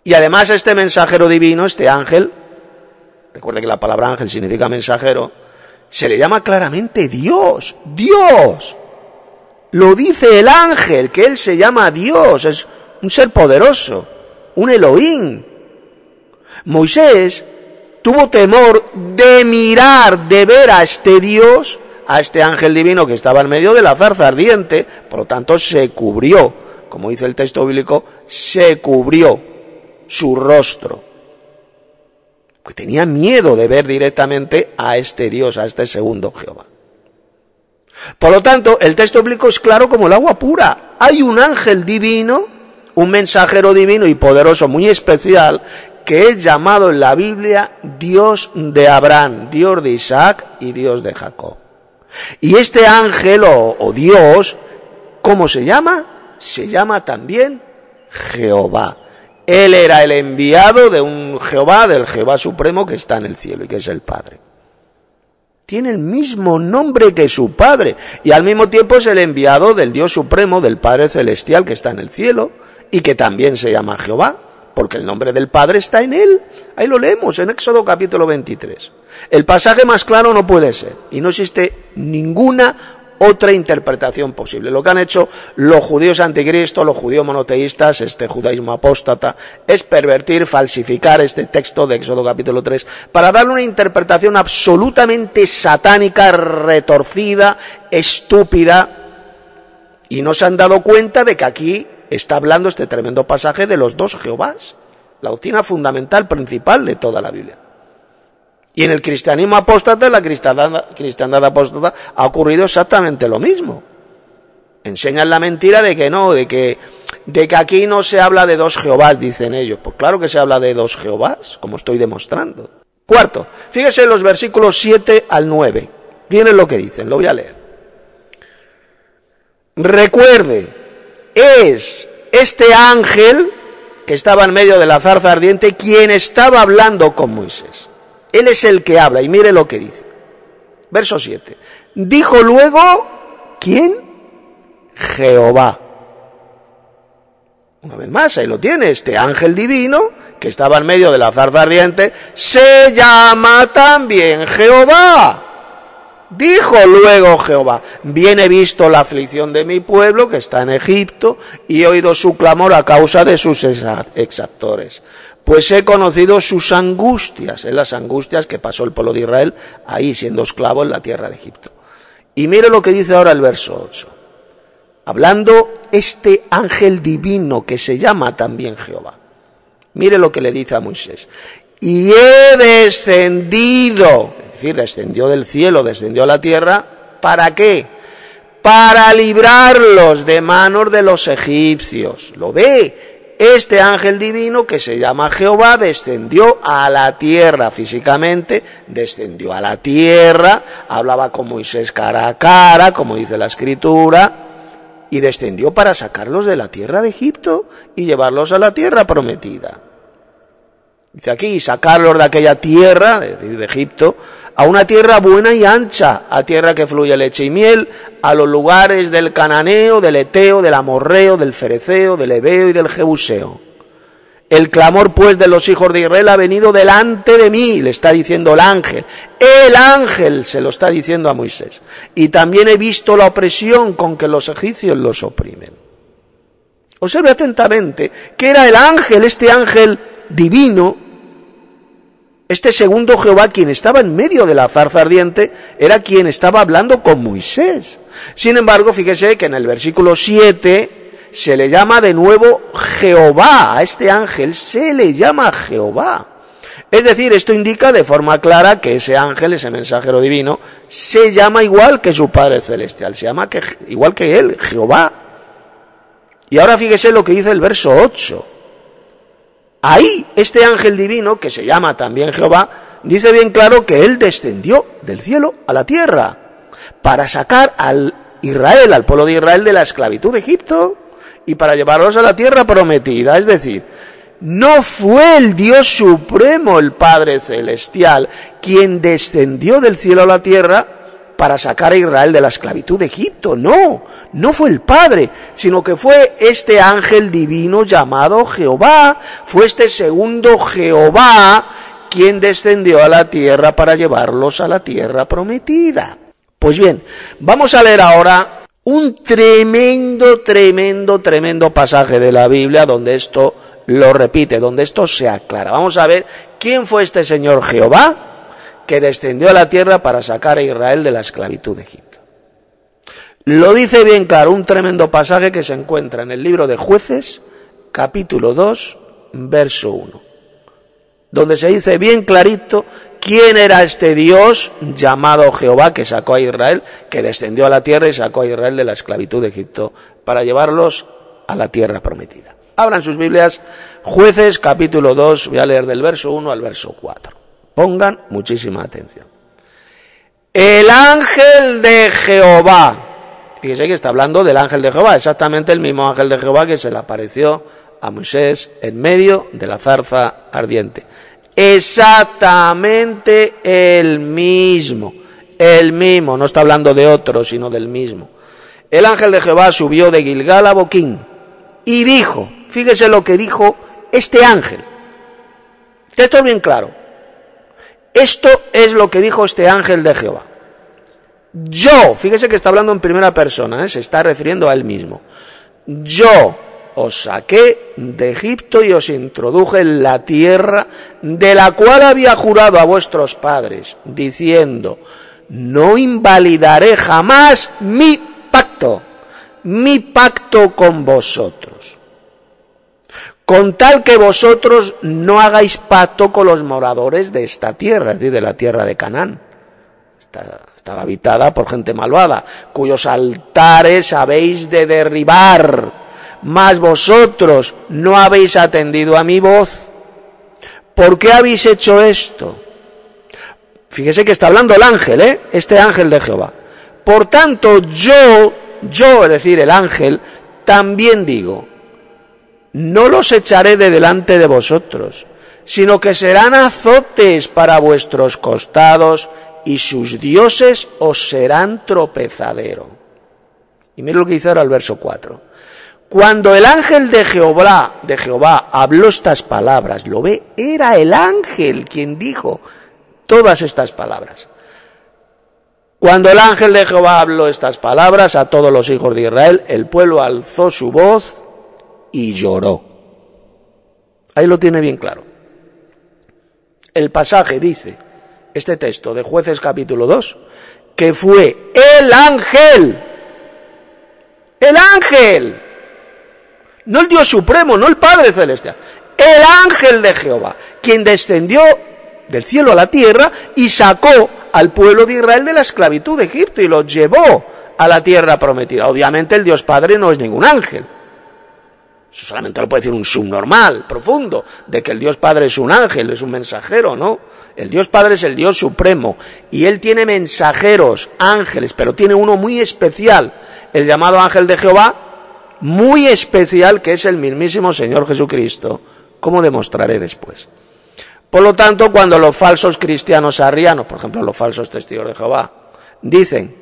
Y además este mensajero divino, este ángel, recuerde que la palabra ángel significa mensajero, se le llama claramente Dios, Dios. Lo dice el ángel, que él se llama Dios, es un ser poderoso, un Elohim. Moisés tuvo temor de mirar, de ver a este Dios, a este ángel divino que estaba en medio de la zarza ardiente, por lo tanto se cubrió, como dice el texto bíblico, se cubrió su rostro, porque tenía miedo de ver directamente a este Dios, a este segundo Jehová. Por lo tanto, el texto bíblico es claro como el agua pura. Hay un ángel divino, un mensajero divino y poderoso, muy especial, que es llamado en la Biblia Dios de Abraham, Dios de Isaac y Dios de Jacob. Y este ángel o Dios, ¿cómo se llama? Se llama también Jehová. Él era el enviado de un Jehová, del Jehová Supremo que está en el cielo y que es el Padre. Tiene el mismo nombre que su Padre y al mismo tiempo es el enviado del Dios Supremo, del Padre Celestial que está en el cielo y que también se llama Jehová, porque el nombre del Padre está en él. Ahí lo leemos en Éxodo capítulo 23. El pasaje más claro no puede ser y no existe ninguna otra interpretación posible. Lo que han hecho los judíos anticristos, los judíos monoteístas, este judaísmo apóstata, es pervertir, falsificar este texto de Éxodo capítulo 3 para darle una interpretación absolutamente satánica, retorcida, estúpida, y no se han dado cuenta de que aquí está hablando este tremendo pasaje de los dos Jehovás, la doctrina fundamental, principal de toda la Biblia. Y en el cristianismo apóstata, en la cristiandad apóstata, ha ocurrido exactamente lo mismo. Enseñan la mentira de que no, de que aquí no se habla de dos Jehovás, dicen ellos. Pues claro que se habla de dos Jehovás, como estoy demostrando. Cuarto, fíjese en los versículos 7 al 9. Miren lo que dicen, lo voy a leer. Recuerde, es este ángel que estaba en medio de la zarza ardiente quien estaba hablando con Moisés. Él es el que habla, y mire lo que dice. Verso 7. Dijo luego, ¿quién? Jehová. Una vez más, ahí lo tiene, este ángel divino, que estaba en medio de la zarza ardiente, se llama también Jehová. Dijo luego Jehová, bien he visto la aflicción de mi pueblo, que está en Egipto, y he oído su clamor a causa de sus exactores. Pues he conocido sus angustias, en las angustias que pasó el pueblo de Israel ahí siendo esclavo en la tierra de Egipto. Y mire lo que dice ahora el verso 8. Hablando este ángel divino que se llama también Jehová. Mire lo que le dice a Moisés. Y he descendido, es decir, descendió del cielo, descendió a la tierra, ¿para qué? Para librarlos de manos de los egipcios. ¿Lo ve? Este ángel divino que se llama Jehová descendió a la tierra físicamente, descendió a la tierra, hablaba con Moisés cara a cara, como dice la Escritura, y descendió para sacarlos de la tierra de Egipto y llevarlos a la tierra prometida. Dice aquí, sacarlos de aquella tierra, de Egipto, a una tierra buena y ancha, a tierra que fluye leche y miel, a los lugares del cananeo, del eteo, del amorreo, del fereceo, del heveo y del jebuseo. El clamor pues de los hijos de Israel ha venido delante de mí, le está diciendo el ángel se lo está diciendo a Moisés. Y también he visto la opresión con que los egipcios los oprimen. Observe atentamente que era el ángel, este ángel divino, este segundo Jehová, quien estaba en medio de la zarza ardiente, era quien estaba hablando con Moisés. Sin embargo, fíjese que en el versículo 7 se le llama de nuevo Jehová, a este ángel se le llama Jehová. Es decir, esto indica de forma clara que ese ángel, ese mensajero divino, se llama igual que su Padre Celestial, se llama igual que él, Jehová. Y ahora fíjese lo que dice el verso 8. Ahí, este ángel divino, que se llama también Jehová, dice bien claro que él descendió del cielo a la tierra para sacar al Israel, al pueblo de Israel, de la esclavitud de Egipto y para llevarlos a la tierra prometida. Es decir, no fue el Dios Supremo, el Padre Celestial, quien descendió del cielo a la tierra para sacar a Israel de la esclavitud de Egipto. No fue el Padre, sino que fue este ángel divino llamado Jehová, fue este segundo Jehová quien descendió a la tierra para llevarlos a la tierra prometida. Pues bien, vamos a leer ahora un tremendo pasaje de la Biblia donde esto lo repite, donde esto se aclara. Vamos a ver quién fue este Señor Jehová que descendió a la tierra para sacar a Israel de la esclavitud de Egipto. Lo dice bien claro, un tremendo pasaje que se encuentra en el libro de Jueces, capítulo 2, verso 1, donde se dice bien clarito quién era este Dios llamado Jehová que sacó a Israel, que descendió a la tierra y sacó a Israel de la esclavitud de Egipto para llevarlos a la tierra prometida. Abran sus Biblias, Jueces capítulo 2, voy a leer del verso 1 al verso 4. Pongan muchísima atención. El ángel de Jehová, fíjese que está hablando del ángel de Jehová, exactamente el mismo ángel de Jehová que se le apareció a Moisés en medio de la zarza ardiente. Exactamente el mismo, no está hablando de otro, sino del mismo. El ángel de Jehová subió de Gilgal a Boquín y dijo, fíjese lo que dijo este ángel. Esto es bien claro. Esto es lo que dijo este ángel de Jehová. Yo, fíjese que está hablando en primera persona, se está refiriendo a él mismo. Yo os saqué de Egipto y os introduje en la tierra de la cual había jurado a vuestros padres, diciendo, no invalidaré jamás mi pacto con vosotros, con tal que vosotros no hagáis pacto con los moradores de esta tierra, es decir, de la tierra de Canaán. Estaba habitada por gente malvada, cuyos altares habéis de derribar, mas vosotros no habéis atendido a mi voz. ¿Por qué habéis hecho esto? Fíjese que está hablando el ángel, este ángel de Jehová. Por tanto, yo, es decir, el ángel, también digo, no los echaré de delante de vosotros, sino que serán azotes para vuestros costados, y sus dioses os serán tropezadero. Y mira lo que dice ahora el verso 4. Cuando el ángel de Jehová habló estas palabras, lo ve, era el ángel quien dijo todas estas palabras. Cuando el ángel de Jehová habló estas palabras a todos los hijos de Israel, el pueblo alzó su voz y lloró. Ahí lo tiene bien claro. El pasaje dice, este texto de Jueces capítulo 2, que fue el ángel, no el Dios supremo, no el Padre celestial, el ángel de Jehová, quien descendió del cielo a la tierra y sacó al pueblo de Israel de la esclavitud de Egipto y los llevó a la tierra prometida. Obviamente el Dios Padre no es ningún ángel. Eso solamente lo puede decir un subnormal, profundo, de que el Dios Padre es un ángel, es un mensajero, ¿no? El Dios Padre es el Dios supremo y Él tiene mensajeros, ángeles, pero tiene uno muy especial, el llamado ángel de Jehová, muy especial, que es el mismísimo Señor Jesucristo, como demostraré después. Por lo tanto, cuando los falsos cristianos arrianos, por ejemplo los falsos testigos de Jehová, dicen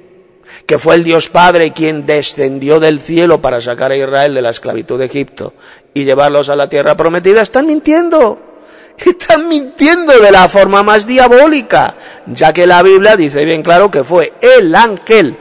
que fue el Dios Padre quien descendió del cielo para sacar a Israel de la esclavitud de Egipto y llevarlos a la tierra prometida, están mintiendo de la forma más diabólica, ya que la Biblia dice bien claro que fue el ángel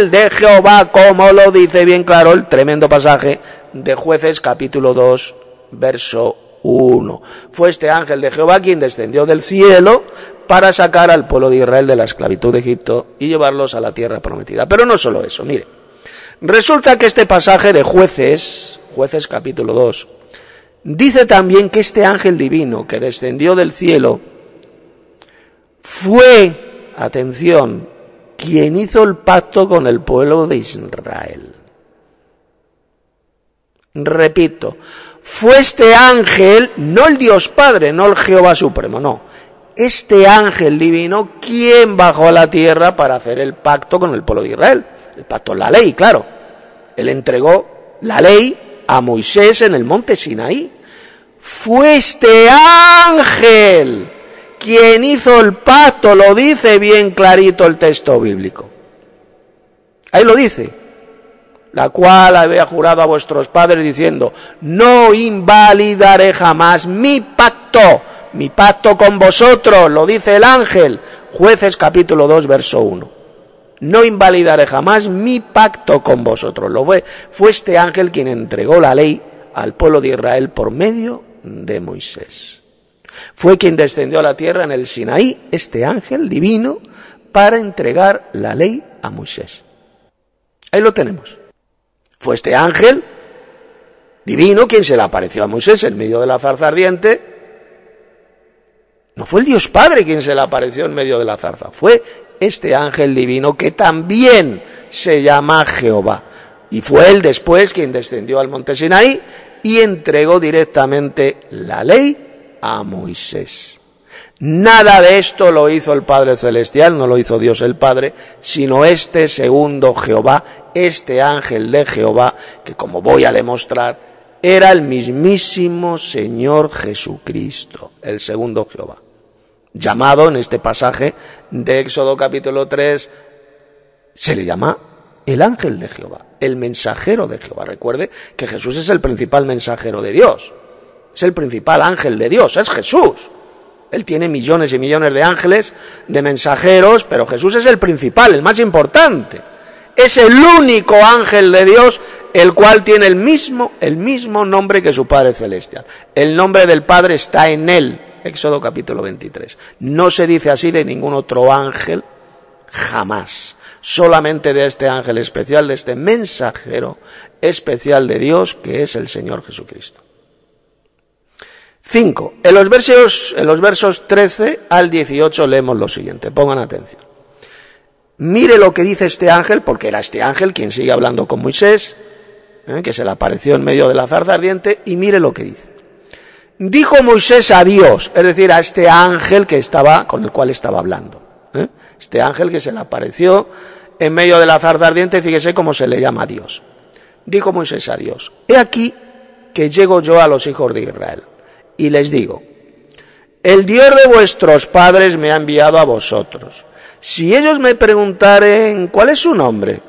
de Jehová, como lo dice bien claro el tremendo pasaje de Jueces capítulo 2, verso 1. Fue este ángel de Jehová quien descendió del cielo para sacar al pueblo de Israel de la esclavitud de Egipto y llevarlos a la tierra prometida. Pero no solo eso, mire. Resulta que este pasaje de Jueces capítulo 2, dice también que este ángel divino que descendió del cielo fue, atención, quien hizo el pacto con el pueblo de Israel. Repito, fue este ángel, no el Dios Padre, no el Jehová Supremo, no. Este ángel divino quien bajó a la tierra para hacer el pacto con el pueblo de Israel. El pacto es la ley, claro. Él entregó la ley a Moisés en el monte Sinaí. Fue este ángel quien hizo el pacto, lo dice bien clarito el texto bíblico. Ahí lo dice. La cual había jurado a vuestros padres diciendo, no invalidaré jamás mi pacto con vosotros, lo dice el ángel, Jueces capítulo 2, verso 1. No invalidaré jamás mi pacto con vosotros. Fue este ángel quien entregó la ley al pueblo de Israel por medio de Moisés. Fue quien descendió a la tierra en el Sinaí, este ángel divino, para entregar la ley a Moisés. Ahí lo tenemos. Fue este ángel divino quien se le apareció a Moisés en medio de la zarza ardiente. No fue el Dios Padre quien se le apareció en medio de la zarza, fue este ángel divino que también se llama Jehová. Y fue él después quien descendió al monte Sinaí y entregó directamente la ley a Moisés. Nada de esto lo hizo el Padre Celestial, no lo hizo Dios el Padre, sino este segundo Jehová, este ángel de Jehová, que como voy a demostrar, era el mismísimo Señor Jesucristo, el segundo Jehová. Llamado en este pasaje de Éxodo capítulo 3, se le llama el ángel de Jehová, el mensajero de Jehová. Recuerde que Jesús es el principal mensajero de Dios, es el principal ángel de Dios, es Jesús. Él tiene millones y millones de ángeles, de mensajeros, pero Jesús es el principal, el más importante. Es el único ángel de Dios, el cual tiene el mismo nombre que su Padre Celestial. El nombre del Padre está en él. Éxodo capítulo 23. No se dice así de ningún otro ángel, jamás. Solamente de este ángel especial, de este mensajero especial de Dios, que es el Señor Jesucristo. 5. En los versos 13 al 18 leemos lo siguiente. Pongan atención. Mire lo que dice este ángel, porque era este ángel quien sigue hablando con Moisés, que se le apareció en medio de la zarza ardiente, y mire lo que dice. Dijo Moisés a Dios, es decir, a este ángel con el cual estaba hablando. Este ángel que se le apareció en medio de la zarza ardiente, fíjese cómo se le llama a Dios. Dijo Moisés a Dios, he aquí que llego yo a los hijos de Israel, y les digo, el Dios de vuestros padres me ha enviado a vosotros. Si ellos me preguntaren, ¿cuál es su nombre?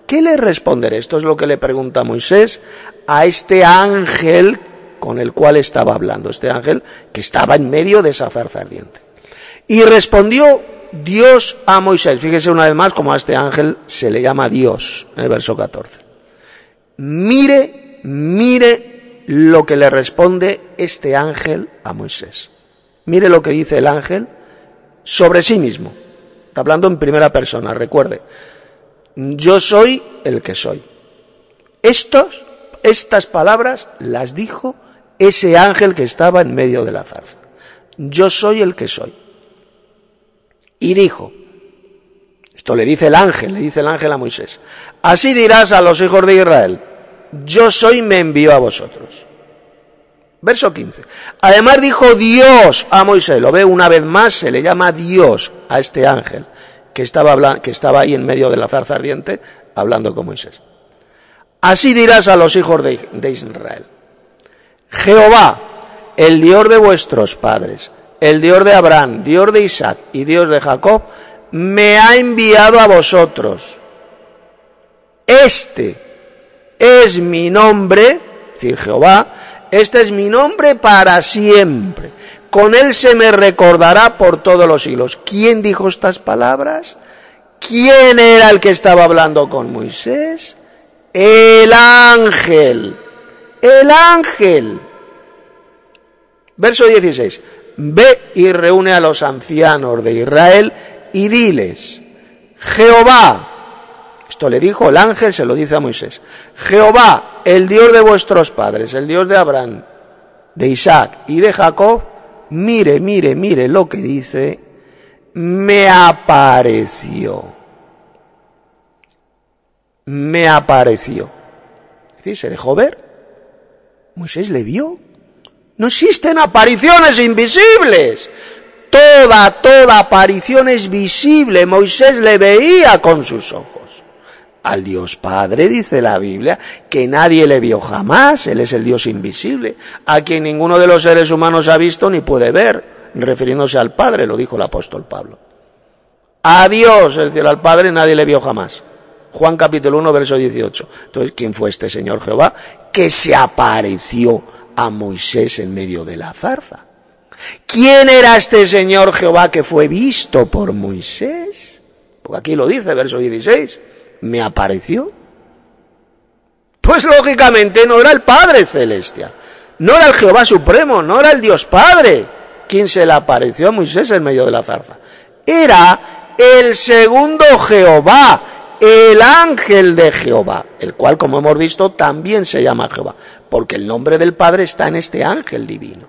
¿Qué les responderé? Esto es lo que le pregunta Moisés a este ángel con el cual estaba hablando, este ángel que estaba en medio de esa zarza ardiente. Y respondió Dios a Moisés. Fíjese una vez más cómo a este ángel se le llama Dios, en el verso 14. Mire lo que le responde este ángel a Moisés. Mire lo que dice el ángel sobre sí mismo. Está hablando en primera persona, recuerde. Yo soy el que soy. Estas palabras las dijo ese ángel que estaba en medio de la zarza. Yo soy el que soy. Y dijo, esto le dice el ángel a Moisés, así dirás a los hijos de Israel, yo soy, me envió a vosotros. Verso 15. Además dijo Dios a Moisés, lo ve una vez más, se le llama Dios a este ángel que estaba ahí en medio de la zarza ardiente hablando con Moisés. Así dirás a los hijos de Israel, Jehová, el Dios de vuestros padres, el Dios de Abraham, Dios de Isaac y Dios de Jacob, me ha enviado a vosotros. Este es mi nombre, es decir, Jehová, este es mi nombre para siempre. Con él se me recordará por todos los siglos. ¿Quién dijo estas palabras? ¿Quién era el que estaba hablando con Moisés? El ángel. El ángel. Verso 16. Ve y reúne a los ancianos de Israel y diles, Jehová, esto le dijo el ángel, se lo dice a Moisés, Jehová, el Dios de vuestros padres, el Dios de Abraham, de Isaac y de Jacob, mire lo que dice, me apareció. Me apareció. Es decir, se dejó ver. Moisés le vio. No existen apariciones invisibles. Toda aparición es visible. Moisés le veía con sus ojos. Al Dios Padre, dice la Biblia, que nadie le vio jamás. Él es el Dios invisible, a quien ninguno de los seres humanos ha visto ni puede ver, refiriéndose al Padre, lo dijo el apóstol Pablo. A Dios, es decir, al Padre, nadie le vio jamás. Juan capítulo 1, verso 18. Entonces, ¿quién fue este Señor Jehová que se apareció a Moisés en medio de la zarza? ¿Quién era este Señor Jehová que fue visto por Moisés? Porque aquí lo dice, verso 16. Me apareció. Pues lógicamente no era el Padre Celestial, no era el Jehová Supremo, no era el Dios Padre quien se le apareció a Moisés en medio de la zarza. Era el segundo Jehová, el ángel de Jehová, el cual, como hemos visto, también se llama Jehová, porque el nombre del Padre está en este ángel divino,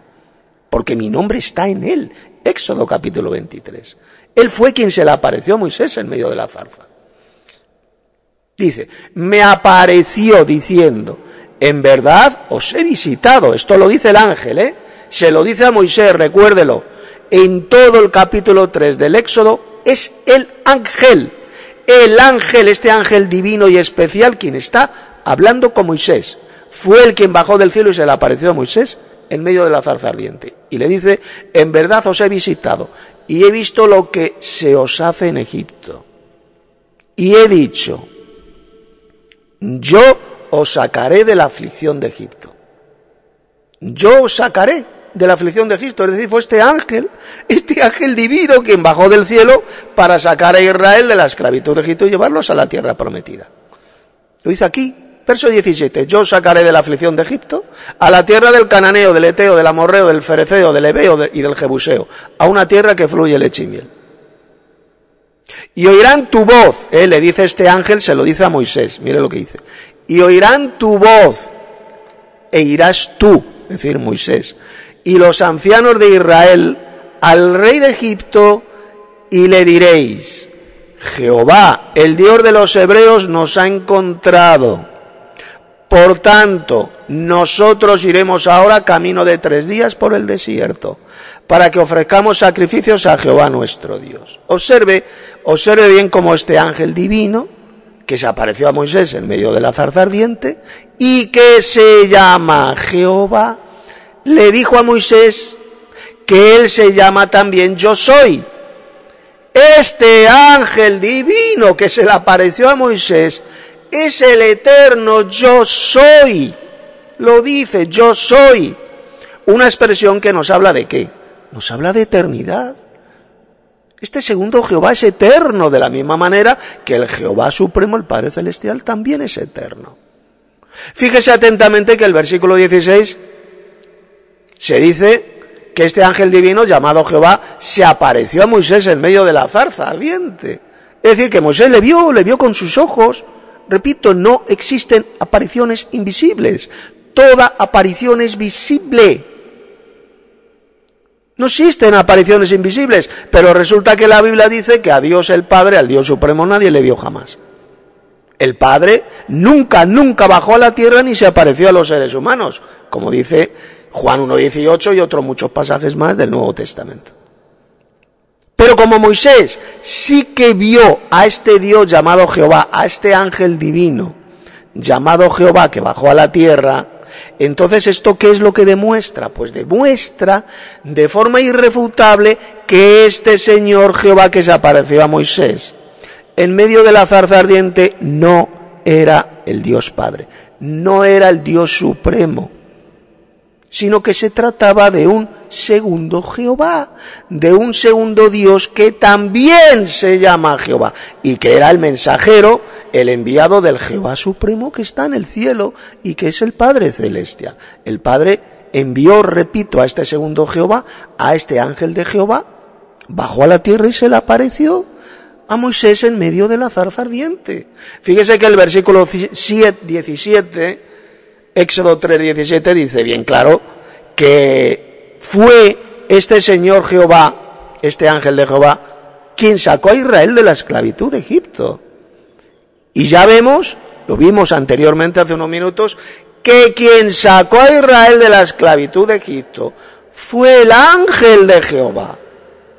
porque mi nombre está en él. Éxodo capítulo 23. Él fue quien se le apareció a Moisés en medio de la zarza. Dice, me apareció diciendo, en verdad os he visitado. Esto lo dice el ángel, se lo dice a Moisés, recuérdelo. En todo el capítulo 3 del Éxodo es el ángel, este ángel divino y especial, quien está hablando con Moisés. Fue el quien bajó del cielo y se le apareció a Moisés en medio de la zarza ardiente. Y le dice, en verdad os he visitado y he visto lo que se os hace en Egipto. Y he dicho, yo os sacaré de la aflicción de Egipto. Yo os sacaré de la aflicción de Egipto. Es decir, fue este ángel divino quien bajó del cielo para sacar a Israel de la esclavitud de Egipto y llevarlos a la tierra prometida. Lo dice aquí, verso 17. Yo os sacaré de la aflicción de Egipto a la tierra del cananeo, del eteo, del amorreo, del fereceo, del heveo y del jebuseo, a una tierra que fluye leche y miel. Y oirán tu voz, le dice este ángel, se lo dice a Moisés, mire lo que dice. Y oirán tu voz, e irás tú, es decir, Moisés, y los ancianos de Israel al rey de Egipto, y le diréis, Jehová, el Dios de los hebreos, nos ha encontrado. Por tanto, nosotros iremos ahora camino de 3 días por el desierto, para que ofrezcamos sacrificios a Jehová nuestro Dios. Observe bien cómo este ángel divino, que se apareció a Moisés en medio de la zarza ardiente, y que se llama Jehová, le dijo a Moisés que él se llama también Yo Soy. Este ángel divino que se le apareció a Moisés es el eterno Yo Soy. Lo dice, Yo Soy. Una expresión que nos habla de ¿qué? Nos habla de eternidad. Este segundo Jehová es eterno, de la misma manera que el Jehová Supremo, el Padre Celestial, también es eterno. Fíjese atentamente que el versículo 16 se dice que este ángel divino llamado Jehová se apareció a Moisés en medio de la zarza ardiente. Es decir, que Moisés le vio con sus ojos. Repito, no existen apariciones invisibles. Toda aparición es visible. No existen apariciones invisibles, pero resulta que la Biblia dice que a Dios el Padre, al Dios Supremo, nadie le vio jamás. El Padre nunca bajó a la tierra ni se apareció a los seres humanos, como dice Juan 1:18 y otros muchos pasajes más del Nuevo Testamento. Pero como Moisés sí que vio a este Dios llamado Jehová, a este ángel divino llamado Jehová que bajó a la tierra, entonces ¿esto qué es lo que demuestra? Pues demuestra de forma irrefutable que este Señor Jehová que se apareció a Moisés en medio de la zarza ardiente no era el Dios Padre, no era el Dios Supremo, sino que se trataba de un segundo Jehová, de un segundo Dios que también se llama Jehová, y que era el mensajero, el enviado del Jehová Supremo que está en el cielo y que es el Padre Celestial. El Padre envió, repito, a este segundo Jehová, a este ángel de Jehová, bajó a la tierra y se le apareció a Moisés en medio de la zarza ardiente. Fíjese que el versículo 17, Éxodo 3:17, dice bien claro que fue este Señor Jehová, este ángel de Jehová, quien sacó a Israel de la esclavitud de Egipto. Y ya vemos, lo vimos anteriormente hace unos minutos, que quien sacó a Israel de la esclavitud de Egipto fue el ángel de Jehová.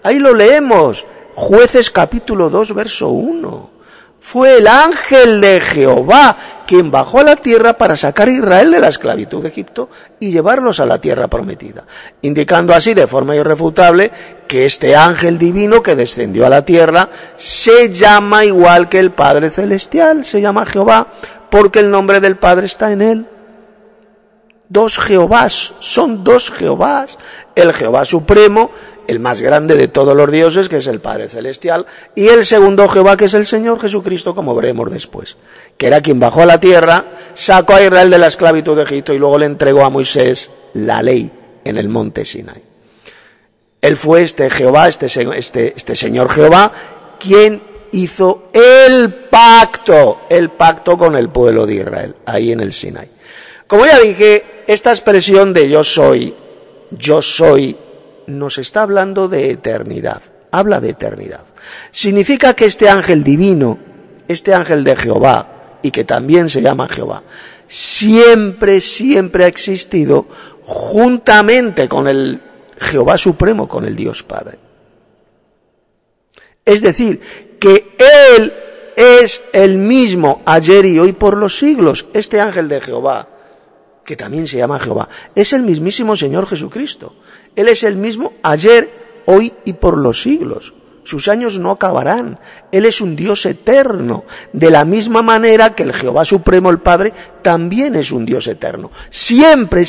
Ahí lo leemos, Jueces capítulo 2, verso 1. Fue el ángel de Jehová quien bajó a la tierra para sacar a Israel de la esclavitud de Egipto y llevarlos a la tierra prometida, indicando así de forma irrefutable que este ángel divino que descendió a la tierra se llama igual que el Padre Celestial, se llama Jehová, porque el nombre del Padre está en él. Dos Jehovás, son dos Jehovás, el Jehová Supremo el más grande de todos los dioses, que es el Padre Celestial, y el segundo Jehová, que es el Señor Jesucristo, como veremos después, que era quien bajó a la tierra, sacó a Israel de la esclavitud de Egipto y luego le entregó a Moisés la ley en el monte Sinai. Él fue este Jehová, este Señor Jehová, quien hizo el pacto con el pueblo de Israel, ahí en el Sinai. Como ya dije, esta expresión de yo soy, nos está hablando de eternidad, habla de eternidad. Significa que este ángel divino, este ángel de Jehová, y que también se llama Jehová, siempre ha existido juntamente con el Jehová Supremo, con el Dios Padre. Es decir, que Él es el mismo ayer y hoy por los siglos. Este ángel de Jehová, que también se llama Jehová, es el mismísimo Señor Jesucristo. Él es el mismo ayer, hoy y por los siglos. Sus años no acabarán. Él es un Dios eterno. De la misma manera que el Jehová Supremo, el Padre, también es un Dios eterno. Siempre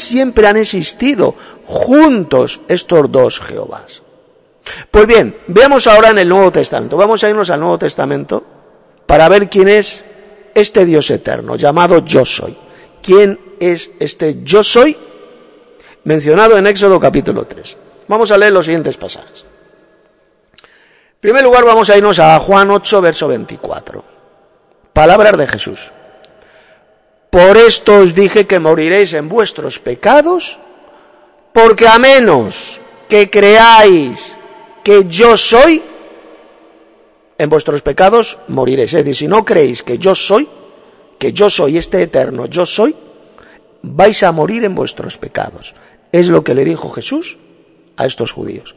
han existido juntos estos dos Jehovás. Pues bien, veamos ahora en el Nuevo Testamento. Vamos a irnos al Nuevo Testamento para ver quién es este Dios eterno, llamado Yo Soy. ¿Quién es este Yo Soy? Mencionado en Éxodo capítulo 3. Vamos a leer los siguientes pasajes. En primer lugar vamos a irnos a Juan 8, verso 24. Palabras de Jesús. Por esto os dije que moriréis en vuestros pecados, porque a menos que creáis que yo soy, en vuestros pecados moriréis. Es decir, si no creéis que yo soy este eterno yo soy, vais a morir en vuestros pecados. Es lo que le dijo Jesús a estos judíos.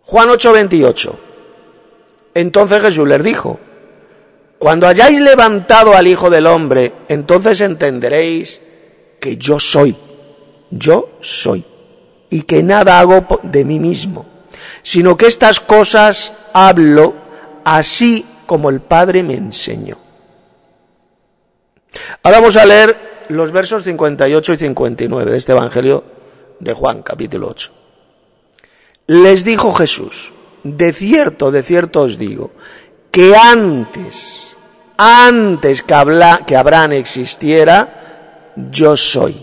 Juan 8, 28. Entonces Jesús les dijo: cuando hayáis levantado al Hijo del Hombre, entonces entenderéis que yo soy, y que nada hago de mí mismo, sino que estas cosas hablo así como el Padre me enseñó. Ahora vamos a leer los versos 58 y 59 de este Evangelio de Juan, capítulo 8. Les dijo Jesús: de cierto os digo, que antes que Abraham existiera, yo soy.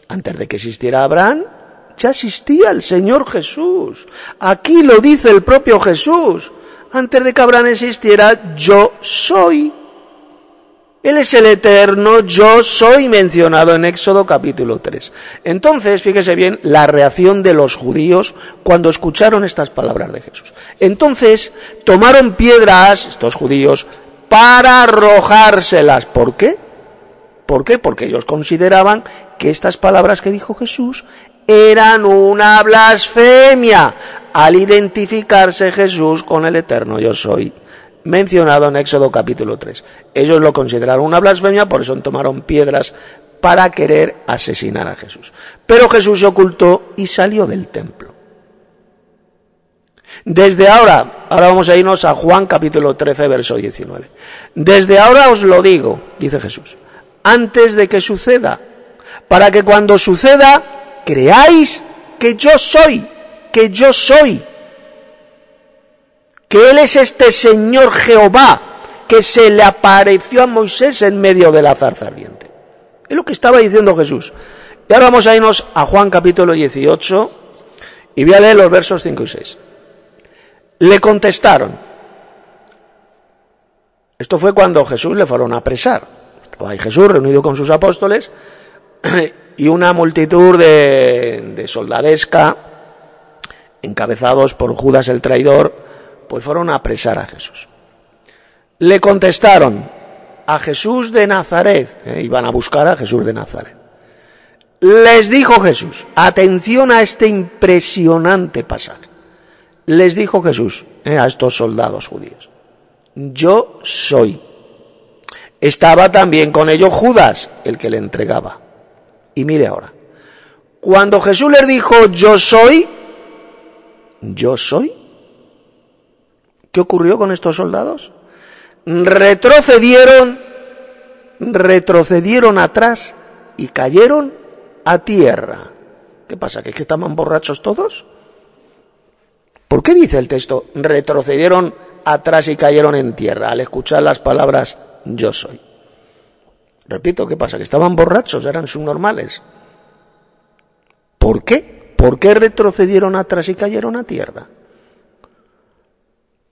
Antes de que existiera Abraham, ya existía el Señor Jesús. Aquí lo dice el propio Jesús. Antes de que Abraham existiera, yo soy. Él es el eterno yo soy, mencionado en Éxodo capítulo 3. Entonces, fíjese bien la reacción de los judíos cuando escucharon estas palabras de Jesús. Entonces, tomaron piedras, estos judíos, para arrojárselas. ¿Por qué? Porque ellos consideraban que estas palabras que dijo Jesús eran una blasfemia al identificarse Jesús con el eterno yo soy, mencionado en Éxodo capítulo 3. Ellos lo consideraron una blasfemia, por eso tomaron piedras para querer asesinar a Jesús. Pero Jesús se ocultó y salió del templo. Desde ahora vamos a irnos a Juan capítulo 13, verso 19. Desde ahora os lo digo, dice Jesús, antes de que suceda, para que cuando suceda creáis que yo soy, que Él es este Señor Jehová que se le apareció a Moisés en medio de la zarza ardiente. Es lo que estaba diciendo Jesús. Y ahora vamos a irnos a Juan capítulo 18 y voy a leer los versos 5 y 6. Le contestaron. Esto fue cuando Jesús le fueron a apresar. Estaba ahí Jesús reunido con sus apóstoles y una multitud de soldadesca, encabezados por Judas el traidor, pues fueron a apresar a Jesús. Le contestaron: a Jesús de Nazaret. Iban a buscar a Jesús de Nazaret. Les dijo Jesús, atención a este impresionante pasaje. Les dijo Jesús a estos soldados judíos: yo soy. Estaba también con ellos Judas, el que le entregaba. Y mire ahora, cuando Jesús les dijo yo soy, ¿qué ocurrió con estos soldados? Retrocedieron atrás y cayeron a tierra. ¿Qué pasa? ¿Que estaban borrachos todos? ¿Por qué dice el texto, retrocedieron atrás y cayeron en tierra al escuchar las palabras yo soy? Repito, ¿qué pasa? ¿Que estaban borrachos? ¿Eran subnormales? ¿Por qué? ¿Por qué retrocedieron atrás y cayeron a tierra?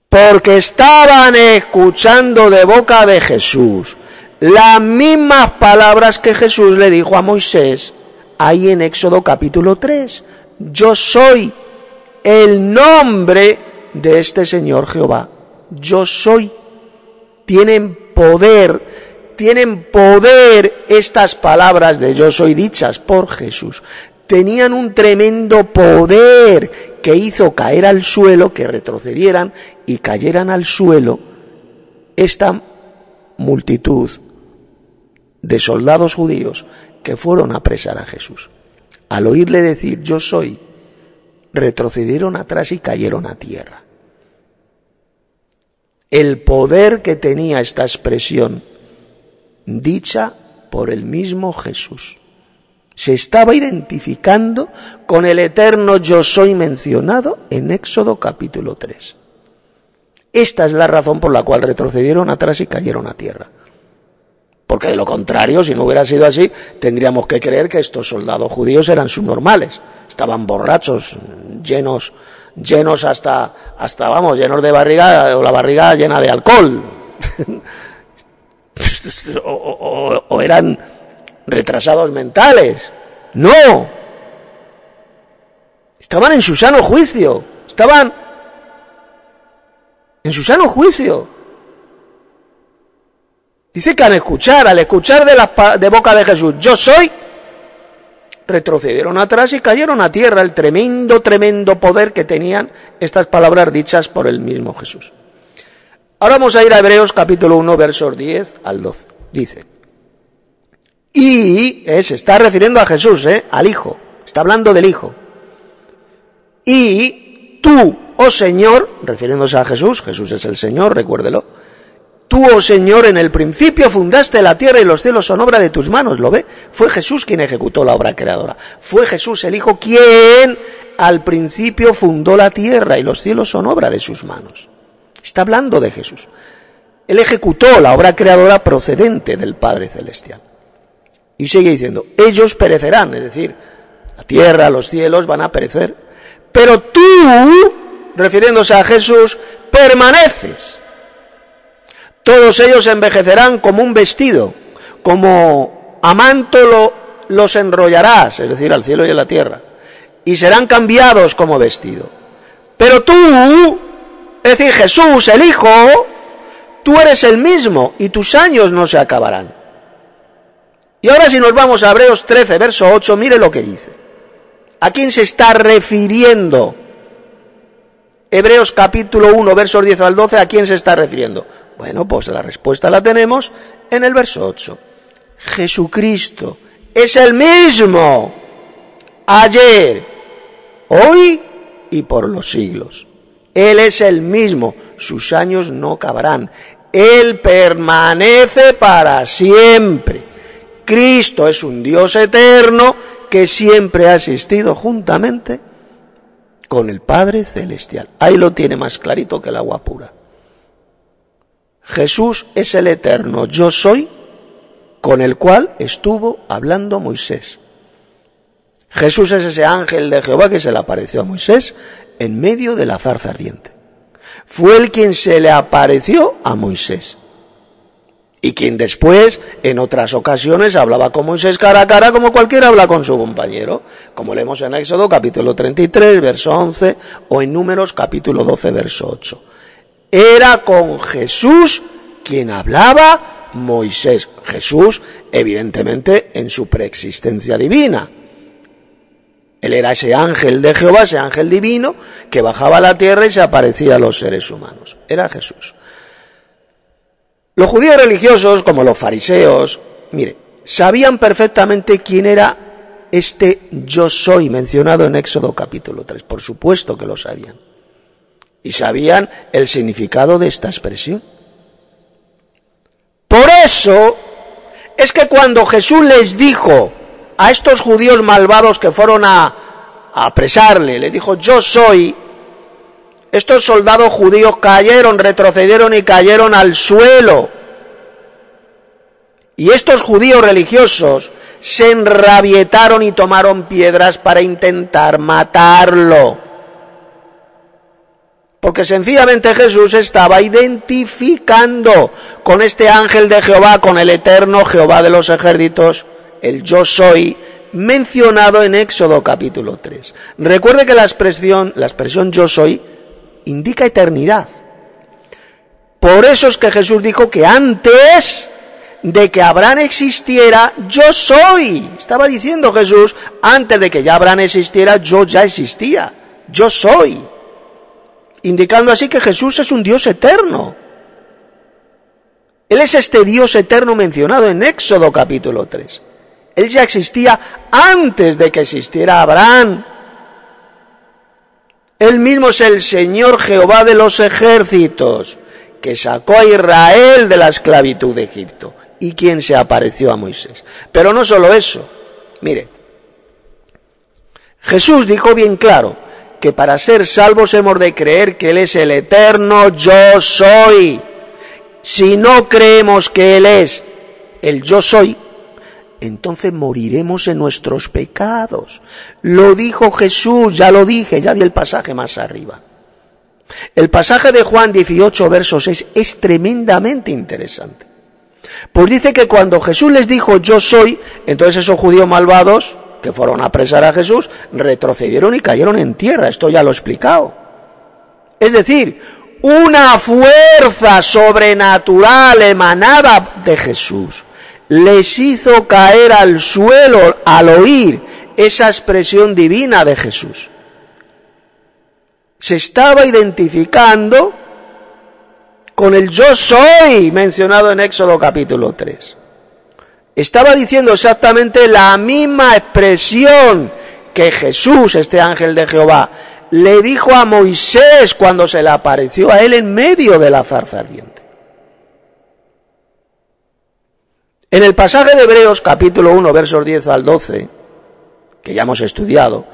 Porque estaban escuchando de boca de Jesús las mismas palabras que Jesús le dijo a Moisés ahí en Éxodo capítulo 3. Yo soy el nombre de este Señor Jehová. Yo soy. Tienen poder estas palabras de yo soy dichas por Jesús. Tenían un tremendo poder que hizo caer al suelo, que retrocedieran y cayeran al suelo esta multitud de soldados judíos que fueron a apresar a Jesús. Al oírle decir yo soy, retrocedieron atrás y cayeron a tierra. El poder que tenía esta expresión, dicha por el mismo Jesús, se estaba identificando con el eterno yo soy mencionado en Éxodo capítulo 3. Esta es la razón por la cual retrocedieron atrás y cayeron a tierra. Porque de lo contrario, si no hubiera sido así, tendríamos que creer que estos soldados judíos eran subnormales. Estaban borrachos, llenos hasta llenos de barriga, o la barriga llena de alcohol. o eran retrasados mentales. No. Estaban en su sano juicio. Dice que al escuchar de boca de Jesús, yo soy, retrocedieron atrás y cayeron a tierra. El tremendo poder que tenían estas palabras dichas por el mismo Jesús. Ahora vamos a ir a Hebreos capítulo 1, versos 10 al 12. Dice, se está refiriendo a Jesús, al Hijo, está hablando del Hijo. Y tú, oh Señor, refiriéndose a Jesús es el Señor, recuérdelo. Tú, oh Señor, en el principio fundaste la tierra y los cielos son obra de tus manos, ¿lo ve? Fue Jesús quien ejecutó la obra creadora. Fue Jesús el Hijo quien al principio fundó la tierra y los cielos son obra de sus manos. Está hablando de Jesús. Él ejecutó la obra creadora procedente del Padre Celestial. Y sigue diciendo, ellos perecerán, es decir, la tierra, los cielos van a perecer. Pero tú, refiriéndose a Jesús, permaneces. Todos ellos envejecerán como un vestido, como a manto los enrollarás, es decir, al cielo y a la tierra, y serán cambiados como vestido. Pero tú, es decir, Jesús, el Hijo, tú eres el mismo y tus años no se acabarán. Y ahora si nos vamos a Hebreos 13, verso 8, mire lo que dice. ¿A quién se está refiriendo? Hebreos capítulo 1, versos 10 al 12, ¿a quién se está refiriendo? Bueno, pues la respuesta la tenemos en el verso 8. Jesucristo es el mismo ayer, hoy y por los siglos. Él es el mismo, sus años no acabarán. Él permanece para siempre. Cristo es un Dios eterno que siempre ha existido juntamente con el Padre Celestial. Ahí lo tiene más clarito que el agua pura. Jesús es el eterno yo soy con el cual estuvo hablando Moisés. Jesús es ese ángel de Jehová que se le apareció a Moisés en medio de la zarza ardiente. Fue él quien se le apareció a Moisés. Y quien después, en otras ocasiones, hablaba con Moisés cara a cara como cualquiera habla con su compañero, como leemos en Éxodo capítulo 33, verso 11, o en Números capítulo 12, verso 8. Era con Jesús quien hablaba Moisés. Jesús, evidentemente, en su preexistencia divina. Él era ese ángel de Jehová, ese ángel divino, que bajaba a la tierra y se aparecía a los seres humanos. Era Jesús. Los judíos religiosos, como los fariseos, mire, sabían perfectamente quién era este yo soy mencionado en Éxodo capítulo 3. Por supuesto que lo sabían. Y sabían el significado de esta expresión. Por eso es que cuando Jesús les dijo a estos judíos malvados que fueron a apresarle, les dijo yo soy, estos soldados judíos cayeron, retrocedieron y cayeron al suelo. Y estos judíos religiosos se enrabietaron y tomaron piedras para intentar matarlo. Porque sencillamente Jesús estaba identificando con este ángel de Jehová, con el eterno Jehová de los ejércitos, el yo soy, mencionado en Éxodo capítulo 3. Recuerde que la expresión yo soy indica eternidad. Por eso es que Jesús dijo que antes de que Abraham existiera, yo soy. Estaba diciendo Jesús, antes de que ya Abraham existiera, yo ya existía. Yo soy. Indicando así que Jesús es un Dios eterno. Él es este Dios eterno mencionado en Éxodo capítulo 3. Él ya existía antes de que existiera Abraham. Él mismo es el Señor Jehová de los ejércitos, que sacó a Israel de la esclavitud de Egipto y quien se apareció a Moisés. Pero no solo eso, mire, Jesús dijo bien claro que para ser salvos hemos de creer que Él es el eterno yo soy. Si no creemos que Él es el yo soy, entonces moriremos en nuestros pecados. Lo dijo Jesús, ya lo dije, ya vi el pasaje más arriba. El pasaje de Juan 18, verso 6, es tremendamente interesante. Pues dice que cuando Jesús les dijo yo soy, entonces esos judíos malvados que fueron a apresar a Jesús, retrocedieron y cayeron en tierra. Esto ya lo he explicado. Es decir, una fuerza sobrenatural emanada de Jesús les hizo caer al suelo al oír esa expresión divina de Jesús. Se estaba identificando con el yo soy mencionado en Éxodo capítulo 3. Estaba diciendo exactamente la misma expresión que Jesús, este ángel de Jehová, le dijo a Moisés cuando se le apareció a él en medio de la zarza ardiente. En el pasaje de Hebreos capítulo 1, versos 10 al 12, que ya hemos estudiado,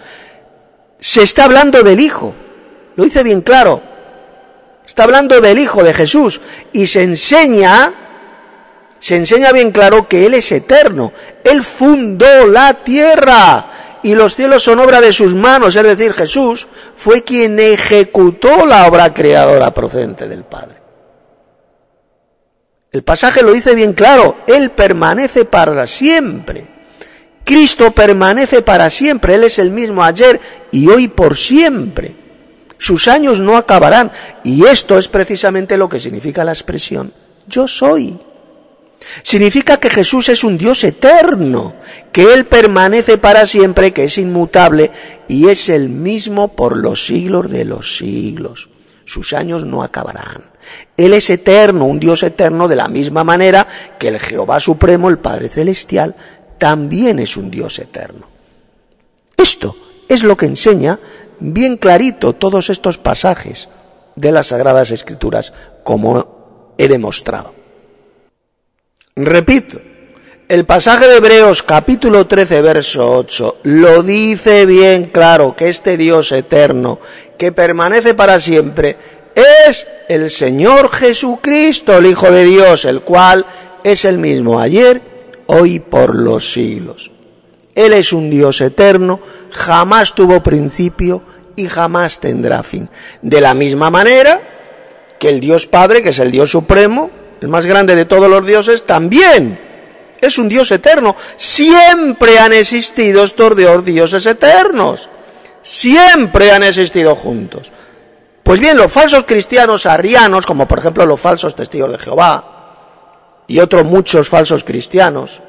se está hablando del Hijo. Lo dice bien claro. Está hablando del Hijo de Jesús y se enseña bien claro que Él es eterno. Él fundó la tierra y los cielos son obra de sus manos. Es decir, Jesús fue quien ejecutó la obra creadora procedente del Padre. El pasaje lo dice bien claro. Él permanece para siempre. Cristo permanece para siempre. Él es el mismo ayer y hoy por siempre. Sus años no acabarán. Y esto es precisamente lo que significa la expresión yo soy. Significa que Jesús es un Dios eterno, que Él permanece para siempre, que es inmutable y es el mismo por los siglos de los siglos. Sus años no acabarán. Él es eterno, un Dios eterno, de la misma manera que el Jehová Supremo, el Padre Celestial, también es un Dios eterno. Esto es lo que enseña bien clarito todos estos pasajes de las Sagradas Escrituras, como he demostrado. Repito, el pasaje de Hebreos capítulo 13, verso 8, lo dice bien claro, que este Dios eterno, que permanece para siempre, es el Señor Jesucristo, el Hijo de Dios, el cual es el mismo ayer, hoy por los siglos. Él es un Dios eterno, jamás tuvo principio y jamás tendrá fin. De la misma manera que el Dios Padre, que es el Dios Supremo, el más grande de todos los dioses, también es un Dios eterno. Siempre han existido estos dos dioses eternos. Siempre han existido juntos. Pues bien, los falsos cristianos arrianos, como por ejemplo los falsos testigos de Jehová y otros muchos falsos cristianos,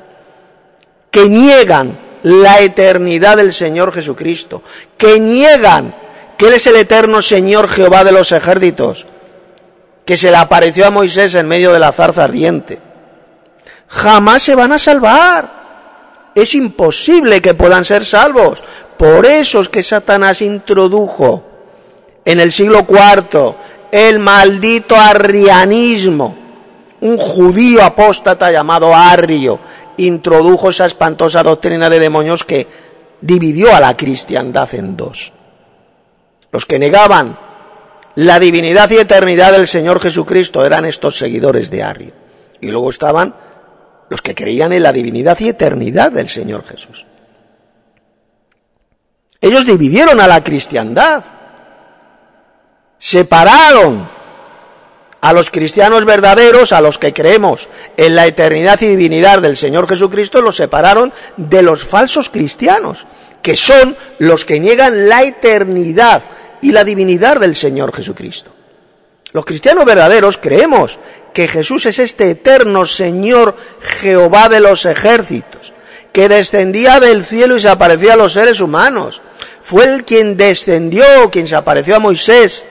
que niegan la eternidad del Señor Jesucristo, que niegan que Él es el eterno Señor Jehová de los ejércitos, que se le apareció a Moisés en medio de la zarza ardiente, jamás se van a salvar. Es imposible que puedan ser salvos. Por eso es que Satanás introdujo en el siglo IV el maldito arrianismo. Un judío apóstata llamado Arrio introdujo esa espantosa doctrina de demonios que dividió a la cristiandad en dos. Los que negaban la divinidad y eternidad del Señor Jesucristo, eran estos seguidores de Arrio. Y luego estaban los que creían en la divinidad y eternidad del Señor Jesús. Ellos dividieron a la cristiandad, separaron a los cristianos verdaderos, a los que creemos en la eternidad y divinidad del Señor Jesucristo, los separaron de los falsos cristianos, que son los que niegan la eternidad y la divinidad del Señor Jesucristo. Los cristianos verdaderos creemos que Jesús es este eterno Señor Jehová de los ejércitos, que descendía del cielo y se aparecía a los seres humanos. Fue el quien descendió, quien se apareció a Moisés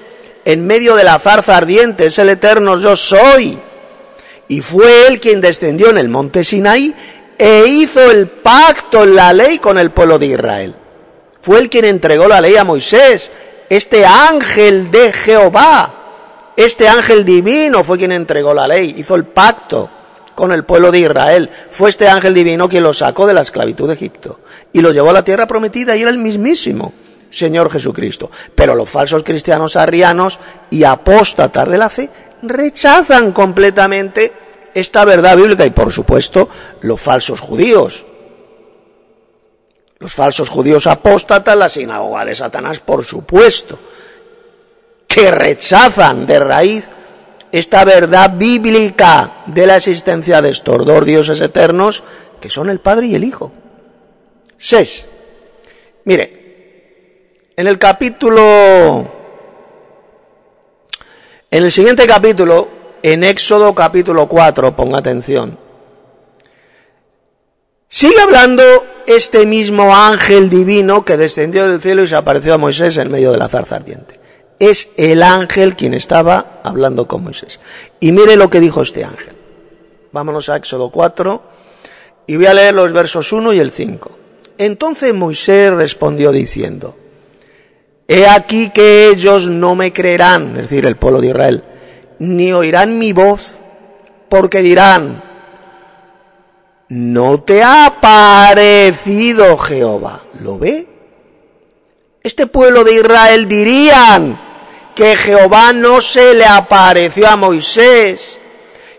en medio de la zarza ardiente, es el eterno yo soy. Y fue él quien descendió en el monte Sinaí e hizo el pacto en la ley con el pueblo de Israel. Fue él quien entregó la ley a Moisés, este ángel de Jehová. Este ángel divino fue quien entregó la ley, hizo el pacto con el pueblo de Israel. Fue este ángel divino quien lo sacó de la esclavitud de Egipto y lo llevó a la tierra prometida, y era el mismísimo Señor Jesucristo. Pero los falsos cristianos arrianos y apóstatas de la fe rechazan completamente esta verdad bíblica, y por supuesto los falsos judíos. Los falsos judíos apóstatas, la sinagoga de Satanás, por supuesto, que rechazan de raíz esta verdad bíblica de la existencia de estos dos dioses eternos, que son el Padre y el Hijo. 6. Mire, en el siguiente capítulo, en Éxodo capítulo 4, ponga atención, sigue hablando este mismo ángel divino que descendió del cielo y se apareció a Moisés en medio de la zarza ardiente. Es el ángel quien estaba hablando con Moisés. Y mire lo que dijo este ángel. Vámonos a Éxodo 4 y voy a leer los versos 1 y el 5. Entonces Moisés respondió diciendo: he aquí que ellos no me creerán, es decir, el pueblo de Israel, ni oirán mi voz, porque dirán: ¿no te ha parecido Jehová? ¿Lo ve? Este pueblo de Israel dirían que Jehová no se le apareció a Moisés,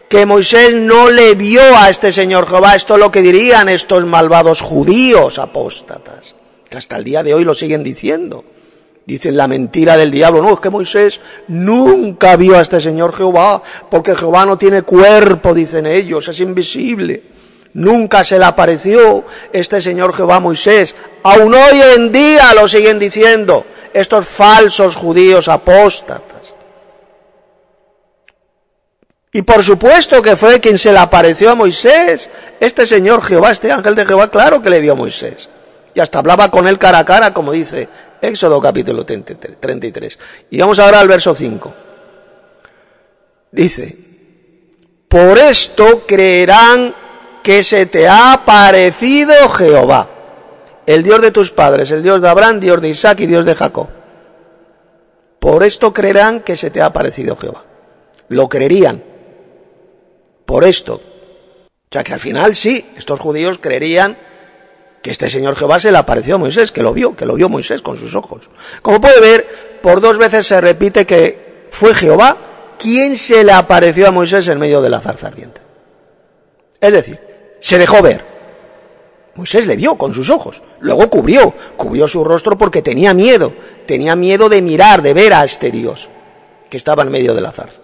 que Moisés no le vio a este Señor Jehová. Esto es lo que dirían estos malvados judíos apóstatas, que hasta el día de hoy lo siguen diciendo. Dicen la mentira del diablo: no, es que Moisés nunca vio a este Señor Jehová, porque Jehová no tiene cuerpo, dicen ellos, es invisible. Nunca se le apareció este Señor Jehová a Moisés. Aún hoy en día lo siguen diciendo estos falsos judíos apóstatas. Y por supuesto que fue quien se le apareció a Moisés. Este Señor Jehová, este ángel de Jehová, claro que le vio a Moisés. Y hasta hablaba con él cara a cara, como dice Éxodo capítulo 33. Y vamos ahora al verso 5. Dice: por esto creerán que se te ha aparecido Jehová, el Dios de tus padres, el Dios de Abraham, Dios de Isaac y Dios de Jacob. Por esto creerán que se te ha aparecido Jehová. Lo creerían. Por esto. O sea que al final sí, estos judíos creerían que este Señor Jehová se le apareció a Moisés, que lo vio Moisés con sus ojos. Como puede ver, por 2 veces se repite que fue Jehová quien se le apareció a Moisés en medio de la zarza ardiente. Es decir, se dejó ver. Moisés le vio con sus ojos, luego cubrió su rostro porque tenía miedo de mirar, de ver a este Dios que estaba en medio de la zarza.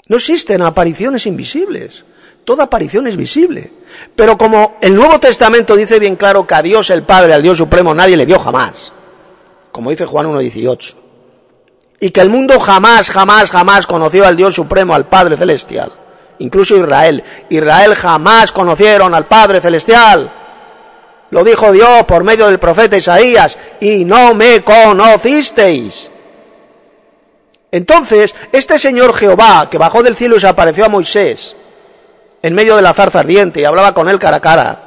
No existen apariciones invisibles, toda aparición es visible. Pero como el Nuevo Testamento dice bien claro que a Dios el Padre, al Dios Supremo, nadie le vio jamás, como dice Juan 1:18, y que el mundo jamás conoció al Dios Supremo, al Padre Celestial, incluso Israel jamás conocieron al Padre Celestial. Lo dijo Dios por medio del profeta Isaías: y no me conocisteis. Entonces, este Señor Jehová, que bajó del cielo y se apareció a Moisés en medio de la zarza ardiente y hablaba con él cara a cara,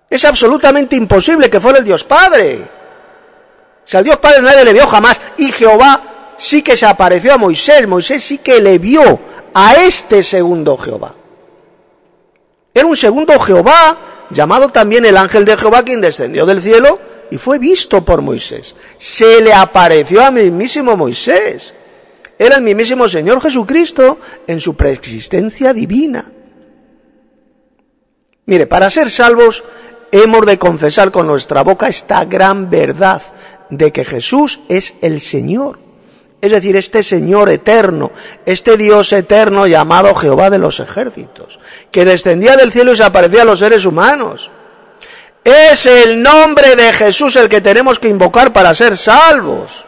es absolutamente imposible que fuera el Dios Padre. O sea, al Dios Padre nadie le vio jamás, y Jehová sí que se apareció a Moisés. Moisés sí que le vio a este segundo Jehová. Era un segundo Jehová, llamado también el ángel de Jehová, quien descendió del cielo y fue visto por Moisés. Se le apareció al mismísimo Moisés. Era el mismísimo Señor Jesucristo en su preexistencia divina. Mire, para ser salvos hemos de confesar con nuestra boca esta gran verdad de que Jesús es el Señor. Es decir, este Señor eterno, este Dios eterno llamado Jehová de los ejércitos, que descendía del cielo y se aparecía a los seres humanos. Es el nombre de Jesús el que tenemos que invocar para ser salvos.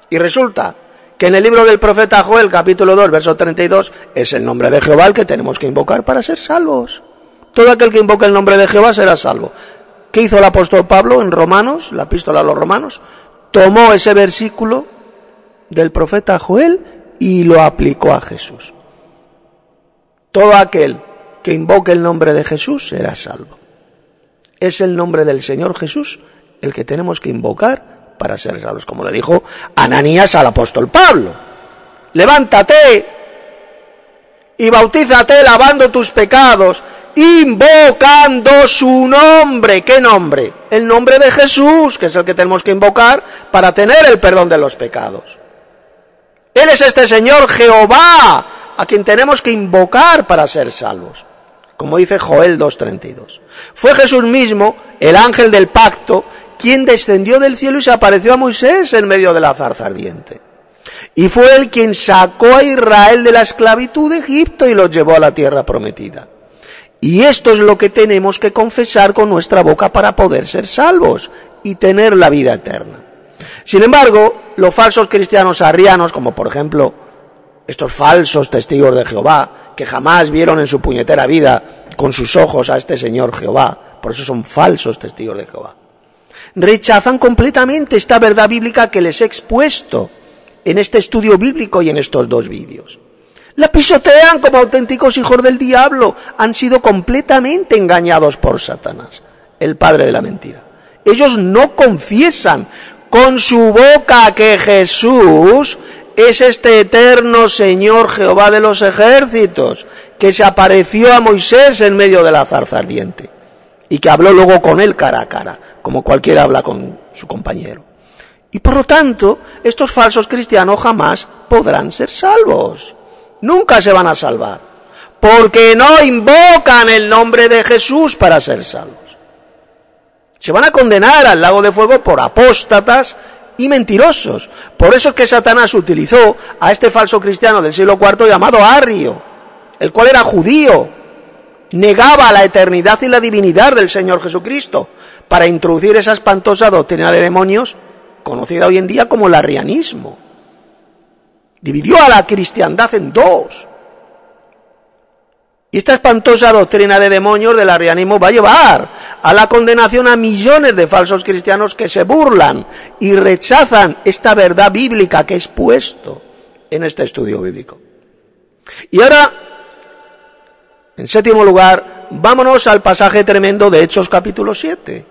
Y resulta que en el libro del profeta Joel, capítulo 2, verso 32, es el nombre de Jehová el que tenemos que invocar para ser salvos. Todo aquel que invoque el nombre de Jehová será salvo. ¿Qué hizo el apóstol Pablo en Romanos, la epístola a los Romanos? Tomó ese versículo del profeta Joel y lo aplicó a Jesús. Todo aquel que invoque el nombre de Jesús será salvo. Es el nombre del Señor Jesús el que tenemos que invocar para ser salvos, como le dijo Ananías al apóstol Pablo. Levántate y bautízate lavando tus pecados, invocando su nombre. ¿Qué nombre? El nombre de Jesús, que es el que tenemos que invocar para tener el perdón de los pecados. Él es este Señor Jehová, a quien tenemos que invocar para ser salvos, como dice Joel 2:32. Fue Jesús mismo, el ángel del pacto, quien descendió del cielo y se apareció a Moisés en medio de la zarza ardiente. Y fue él quien sacó a Israel de la esclavitud de Egipto y los llevó a la tierra prometida. Y esto es lo que tenemos que confesar con nuestra boca para poder ser salvos y tener la vida eterna. Sin embargo, los falsos cristianos arrianos, como por ejemplo estos falsos testigos de Jehová, que jamás vieron en su puñetera vida con sus ojos a este Señor Jehová, por eso son falsos testigos de Jehová, rechazan completamente esta verdad bíblica que les he expuesto en este estudio bíblico y en estos dos vídeos. La pisotean como auténticos hijos del diablo, han sido completamente engañados por Satanás, el padre de la mentira. Ellos no confiesan con su boca que Jesús es este eterno Señor Jehová de los ejércitos, que se apareció a Moisés en medio de la zarza ardiente y que habló luego con él cara a cara, como cualquiera habla con su compañero. Y por lo tanto, estos falsos cristianos jamás podrán ser salvos. Nunca se van a salvar, porque no invocan el nombre de Jesús para ser salvos. Se van a condenar al lago de fuego por apóstatas y mentirosos. Por eso es que Satanás utilizó a este falso cristiano del siglo IV llamado Arrio, el cual era judío, negaba la eternidad y la divinidad del Señor Jesucristo, para introducir esa espantosa doctrina de demonios, conocida hoy en día como el arrianismo. Dividió a la cristiandad en dos. Y esta espantosa doctrina de demonios del arrianismo va a llevar a la condenación a millones de falsos cristianos que se burlan y rechazan esta verdad bíblica que he expuesto en este estudio bíblico. Y ahora, en séptimo lugar, vámonos al pasaje tremendo de Hechos capítulo 7,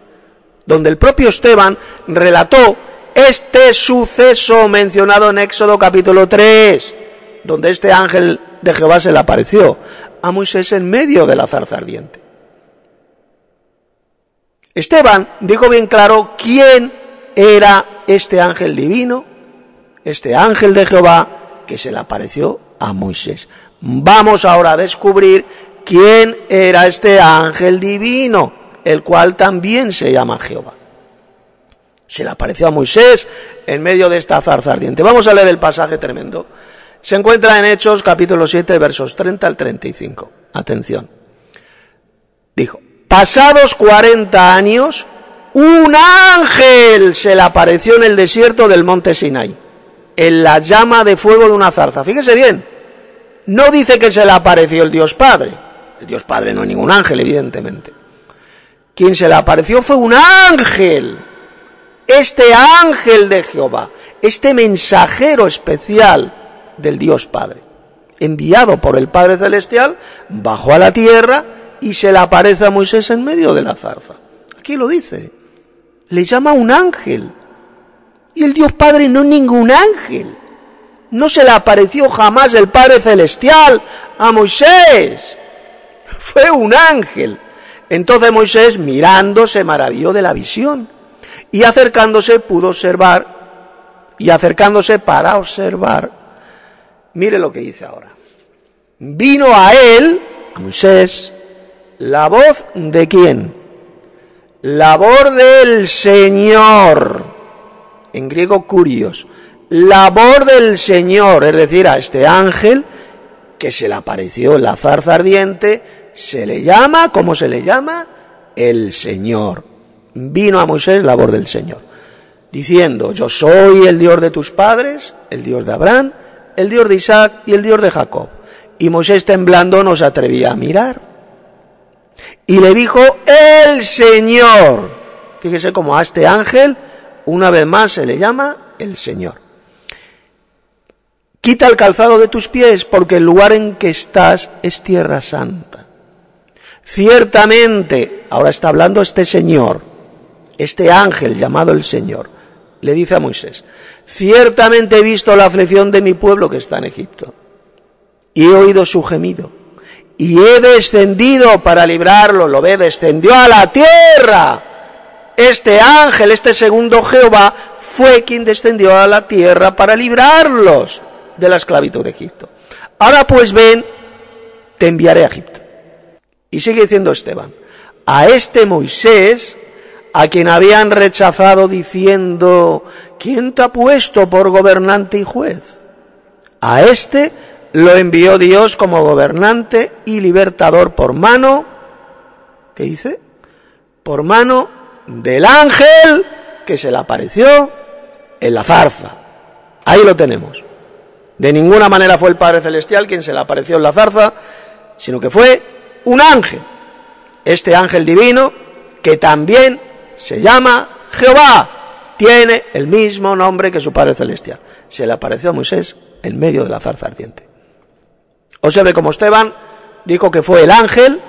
donde el propio Esteban relató este suceso mencionado en Éxodo capítulo 3, donde este ángel de Jehová se le apareció a Moisés en medio de la zarza ardiente. Esteban dijo bien claro quién era este ángel divino, este ángel de Jehová que se le apareció a Moisés. Vamos ahora a descubrir quién era este ángel divino, el cual también se llama Jehová. Se le apareció a Moisés en medio de esta zarza ardiente. Vamos a leer el pasaje tremendo. Se encuentra en Hechos capítulo 7, versos 30 al 35. Atención. Dijo: pasados 40 años, un ángel se le apareció en el desierto del monte Sinai, en la llama de fuego de una zarza. Fíjese bien, no dice que se le apareció el Dios Padre. El Dios Padre no es ningún ángel, evidentemente. Quien se le apareció fue un ángel. Este ángel de Jehová, este mensajero especial del Dios Padre, enviado por el Padre Celestial, bajó a la tierra y se le aparece a Moisés en medio de la zarza. Aquí lo dice, le llama un ángel. Y el Dios Padre no es ningún ángel. No se le apareció jamás el Padre Celestial a Moisés. Fue un ángel. Entonces Moisés, mirando, se maravilló de la visión. y acercándose pudo observar, y acercándose para observar, mire lo que dice ahora. Vino a él, a Moisés, la voz de ¿quién? La voz del Señor, en griego kurios, la voz del Señor, es decir, a este ángel que se le apareció en la zarza ardiente, se le llama, ¿cómo se le llama? El Señor. Vino a Moisés la voz del Señor, diciendo, yo soy el Dios de tus padres, el Dios de Abraham, el Dios de Isaac y el Dios de Jacob. Y Moisés, temblando, no se atrevía a mirar. Y le dijo, el Señor. Fíjese cómo a este ángel, una vez más, se le llama el Señor. Quita el calzado de tus pies, porque el lugar en que estás es tierra santa. Ciertamente, ahora está hablando este Señor, este ángel llamado el Señor, le dice a Moisés, ciertamente he visto la aflicción de mi pueblo que está en Egipto, y he oído su gemido, y he descendido para librarlo, lo ve, descendió a la tierra. Este ángel, este segundo Jehová, fue quien descendió a la tierra para librarlos de la esclavitud de Egipto. Ahora pues ven, te enviaré a Egipto. Y sigue diciendo Esteban, a este Moisés, a quien habían rechazado diciendo, ¿quién te ha puesto por gobernante y juez? A este lo envió Dios como gobernante y libertador por mano, ¿qué dice? Por mano del ángel que se le apareció en la zarza. Ahí lo tenemos. De ninguna manera fue el Padre Celestial quien se le apareció en la zarza, sino que fue un ángel. Este ángel divino, que también se llama Jehová, tiene el mismo nombre que su Padre Celestial. Se le apareció a Moisés en medio de la zarza ardiente. Observe como Esteban dijo que fue el ángel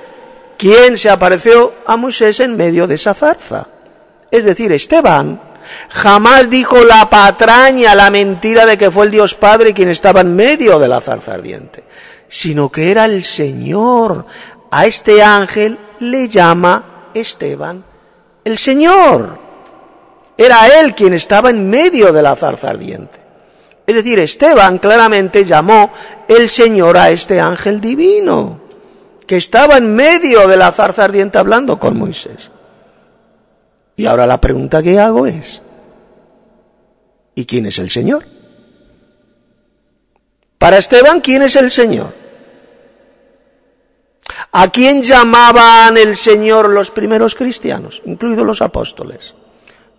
quien se apareció a Moisés en medio de esa zarza. Es decir, Esteban jamás dijo la patraña, la mentira de que fue el Dios Padre quien estaba en medio de la zarza ardiente, sino que era el Señor. A este ángel le llama Esteban el Señor. Era él quien estaba en medio de la zarza ardiente. Es decir, Esteban claramente llamó el Señor a este ángel divino, que estaba en medio de la zarza ardiente hablando con Moisés. Y ahora la pregunta que hago es, ¿y quién es el Señor? Para Esteban, ¿quién es el Señor? ¿A quién llamaban el Señor los primeros cristianos, incluidos los apóstoles?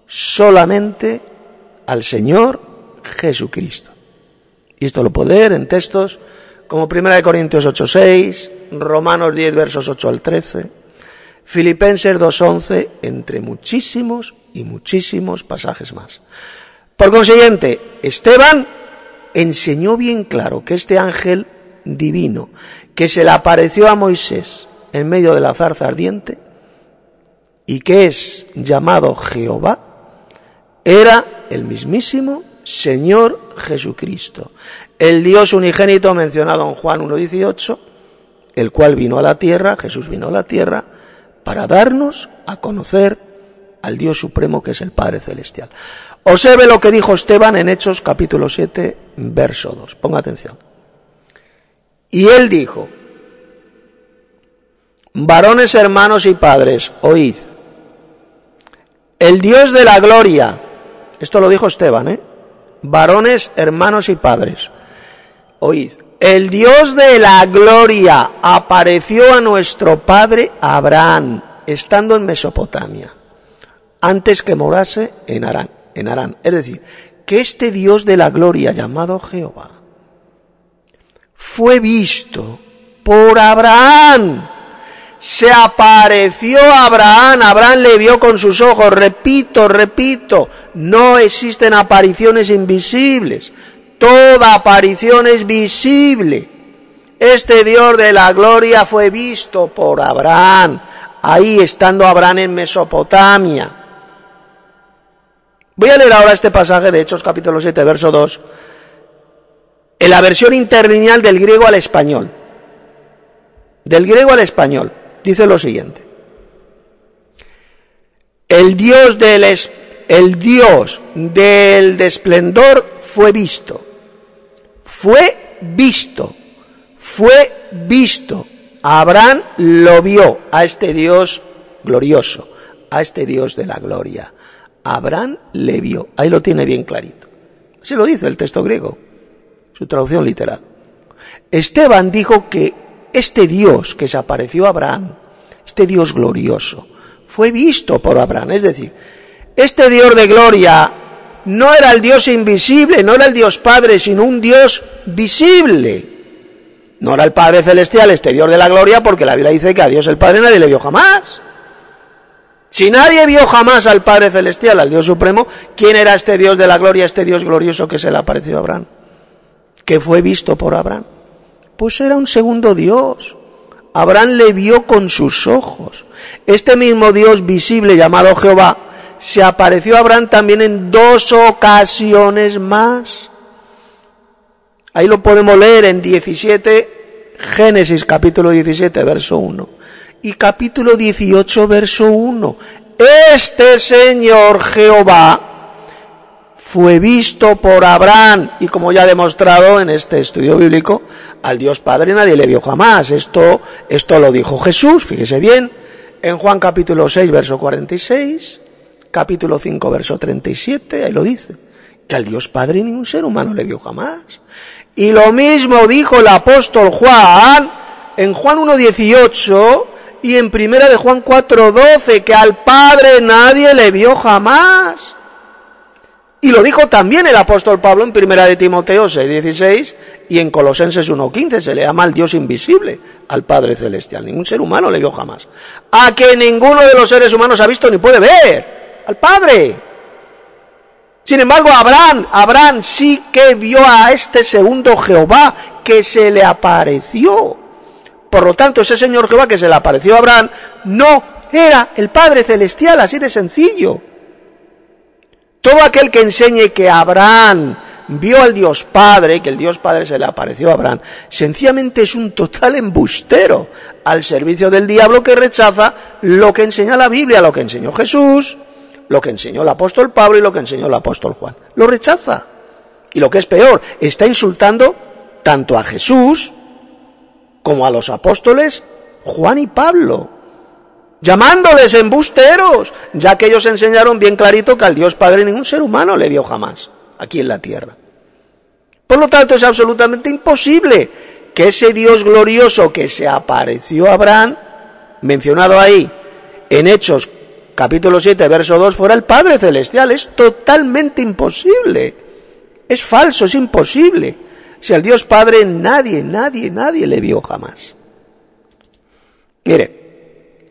Solamente al Señor Jesucristo. Y esto lo puede leer en textos como 1 Corintios 8:6, Romanos 10, versos 8 al 13, Filipenses 2:11, entre muchísimos y muchísimos pasajes más. Por consiguiente, Esteban enseñó bien claro que este ángel divino que se le apareció a Moisés en medio de la zarza ardiente y que es llamado Jehová, era el mismísimo Señor Jesucristo, el Dios unigénito mencionado en Juan 1:18, el cual vino a la tierra, Jesús vino a la tierra, para darnos a conocer al Dios supremo que es el Padre Celestial. Observe lo que dijo Esteban en Hechos capítulo 7, verso 2. Ponga atención. Y él dijo, varones, hermanos y padres, oíd, el Dios de la gloria, esto lo dijo Esteban, varones, hermanos y padres, oíd, el Dios de la gloria apareció a nuestro padre Abraham, estando en Mesopotamia, antes que morase en Harán. Es decir, que este Dios de la gloria llamado Jehová fue visto por Abraham. Se apareció a Abraham, Abraham le vio con sus ojos. Repito, no existen apariciones invisibles. Toda aparición es visible. Este Dios de la gloria fue visto por Abraham, ahí estando Abraham en Mesopotamia. Voy a leer ahora este pasaje de Hechos capítulo 7, verso 2, en la versión interlineal del griego al español. Del griego al español, dice lo siguiente. El Dios del el Dios del esplendor fue visto. Fue visto. Fue visto. Abraham lo vio a este Dios glorioso, a este Dios de la gloria. Abraham le vio. Ahí lo tiene bien clarito. Así lo dice el texto griego, su traducción literal. Esteban dijo que este Dios que se apareció a Abraham, este Dios glorioso, fue visto por Abraham. Es decir, este Dios de gloria no era el Dios invisible, no era el Dios Padre, sino un Dios visible. No era el Padre Celestial, este Dios de la gloria, porque la Biblia dice que a Dios el Padre nadie le vio jamás. Si nadie vio jamás al Padre Celestial, al Dios Supremo, ¿quién era este Dios de la gloria, este Dios glorioso que se le apareció a Abraham? Que fue visto por Abraham. Pues era un segundo Dios. Abraham le vio con sus ojos. Este mismo Dios visible llamado Jehová se apareció a Abraham también en 2 ocasiones más. Ahí lo podemos leer en 17, Génesis capítulo 17, verso 1. Y capítulo 18, verso 1. Este Señor Jehová fue visto por Abraham, y como ya he demostrado en este estudio bíblico, al Dios Padre nadie le vio jamás. Esto lo dijo Jesús, fíjese bien, en Juan capítulo 6, verso 46, capítulo 5, verso 37, ahí lo dice, que al Dios Padre ningún ser humano le vio jamás. Y lo mismo dijo el apóstol Juan en Juan 1:18 y en primera de Juan 4:12, que al Padre nadie le vio jamás. Y lo dijo también el apóstol Pablo en primera de Timoteo 6:16 y en Colosenses 1:15, se le llama al Dios invisible, al Padre Celestial. Ningún ser humano le vio jamás. A que ninguno de los seres humanos ha visto ni puede ver, al Padre. Sin embargo, Abraham sí que vio a este segundo Jehová que se le apareció. Por lo tanto, ese Señor Jehová que se le apareció a Abraham no era el Padre Celestial, así de sencillo. Todo aquel que enseñe que Abraham vio al Dios Padre, que el Dios Padre se le apareció a Abraham, sencillamente es un total embustero al servicio del diablo que rechaza lo que enseña la Biblia, lo que enseñó Jesús, lo que enseñó el apóstol Pablo y lo que enseñó el apóstol Juan. Lo rechaza. Y lo que es peor, está insultando tanto a Jesús como a los apóstoles Juan y Pablo, llamándoles embusteros, ya que ellos enseñaron bien clarito que al Dios Padre ningún ser humano le vio jamás aquí en la tierra. Por lo tanto, es absolutamente imposible que ese Dios glorioso que se apareció a Abraham, mencionado ahí en Hechos capítulo 7, verso 2, fuera el Padre Celestial. Es totalmente imposible. Es falso, es imposible. Si al Dios Padre nadie le vio jamás. Mire,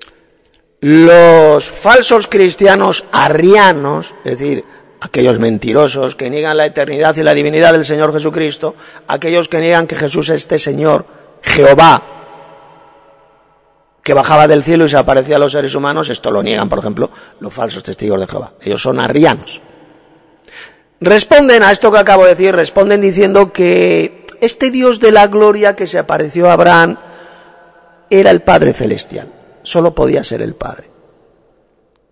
los falsos cristianos arrianos, es decir, aquellos mentirosos que niegan la eternidad y la divinidad del Señor Jesucristo, aquellos que niegan que Jesús es este Señor, Jehová, que bajaba del cielo y se aparecía a los seres humanos, esto lo niegan, por ejemplo, los falsos testigos de Jehová. Ellos son arrianos. Responden a esto que acabo de decir, responden diciendo que este Dios de la gloria que se apareció a Abraham era el Padre Celestial, solo podía ser el Padre.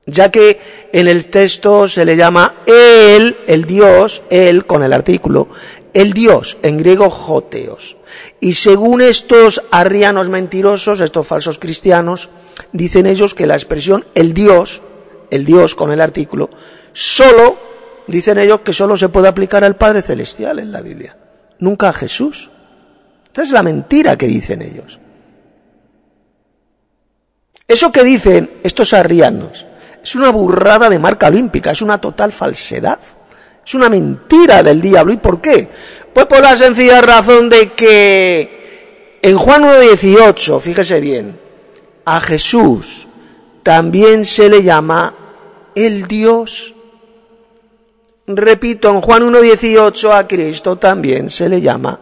Ya que en el texto se le llama Él, el Dios, Él con el artículo, el Dios, en griego Joteos. Y según estos arrianos mentirosos, estos falsos cristianos, dicen ellos que la expresión el Dios con el artículo, solo, dicen ellos que solo se puede aplicar al Padre Celestial en la Biblia, nunca a Jesús. Esta es la mentira que dicen ellos. Eso que dicen estos arrianos es una burrada de marca olímpica, es una total falsedad, es una mentira del diablo. ¿Y por qué? Pues por la sencilla razón de que en Juan 1:18, fíjese bien, a Jesús también se le llama el Dios. Repito, en Juan 1:18 a Cristo también se le llama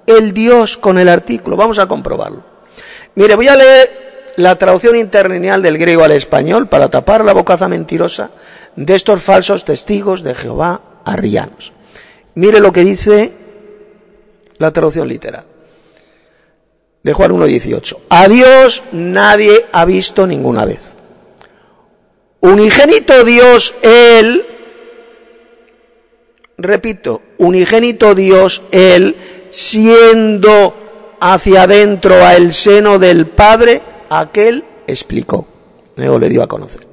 el Dios con el artículo. Vamos a comprobarlo. Mire, voy a leer la traducción interlineal del griego al español para tapar la bocaza mentirosa de estos falsos testigos de Jehová arrianos. Mire lo que dice la traducción literal de Juan 1:18. A Dios nadie ha visto ninguna vez. Unigénito Dios, Él, Repito, unigénito Dios, Él, siendo hacia adentro al seno del Padre, aquel explicó, o le dio a conocer.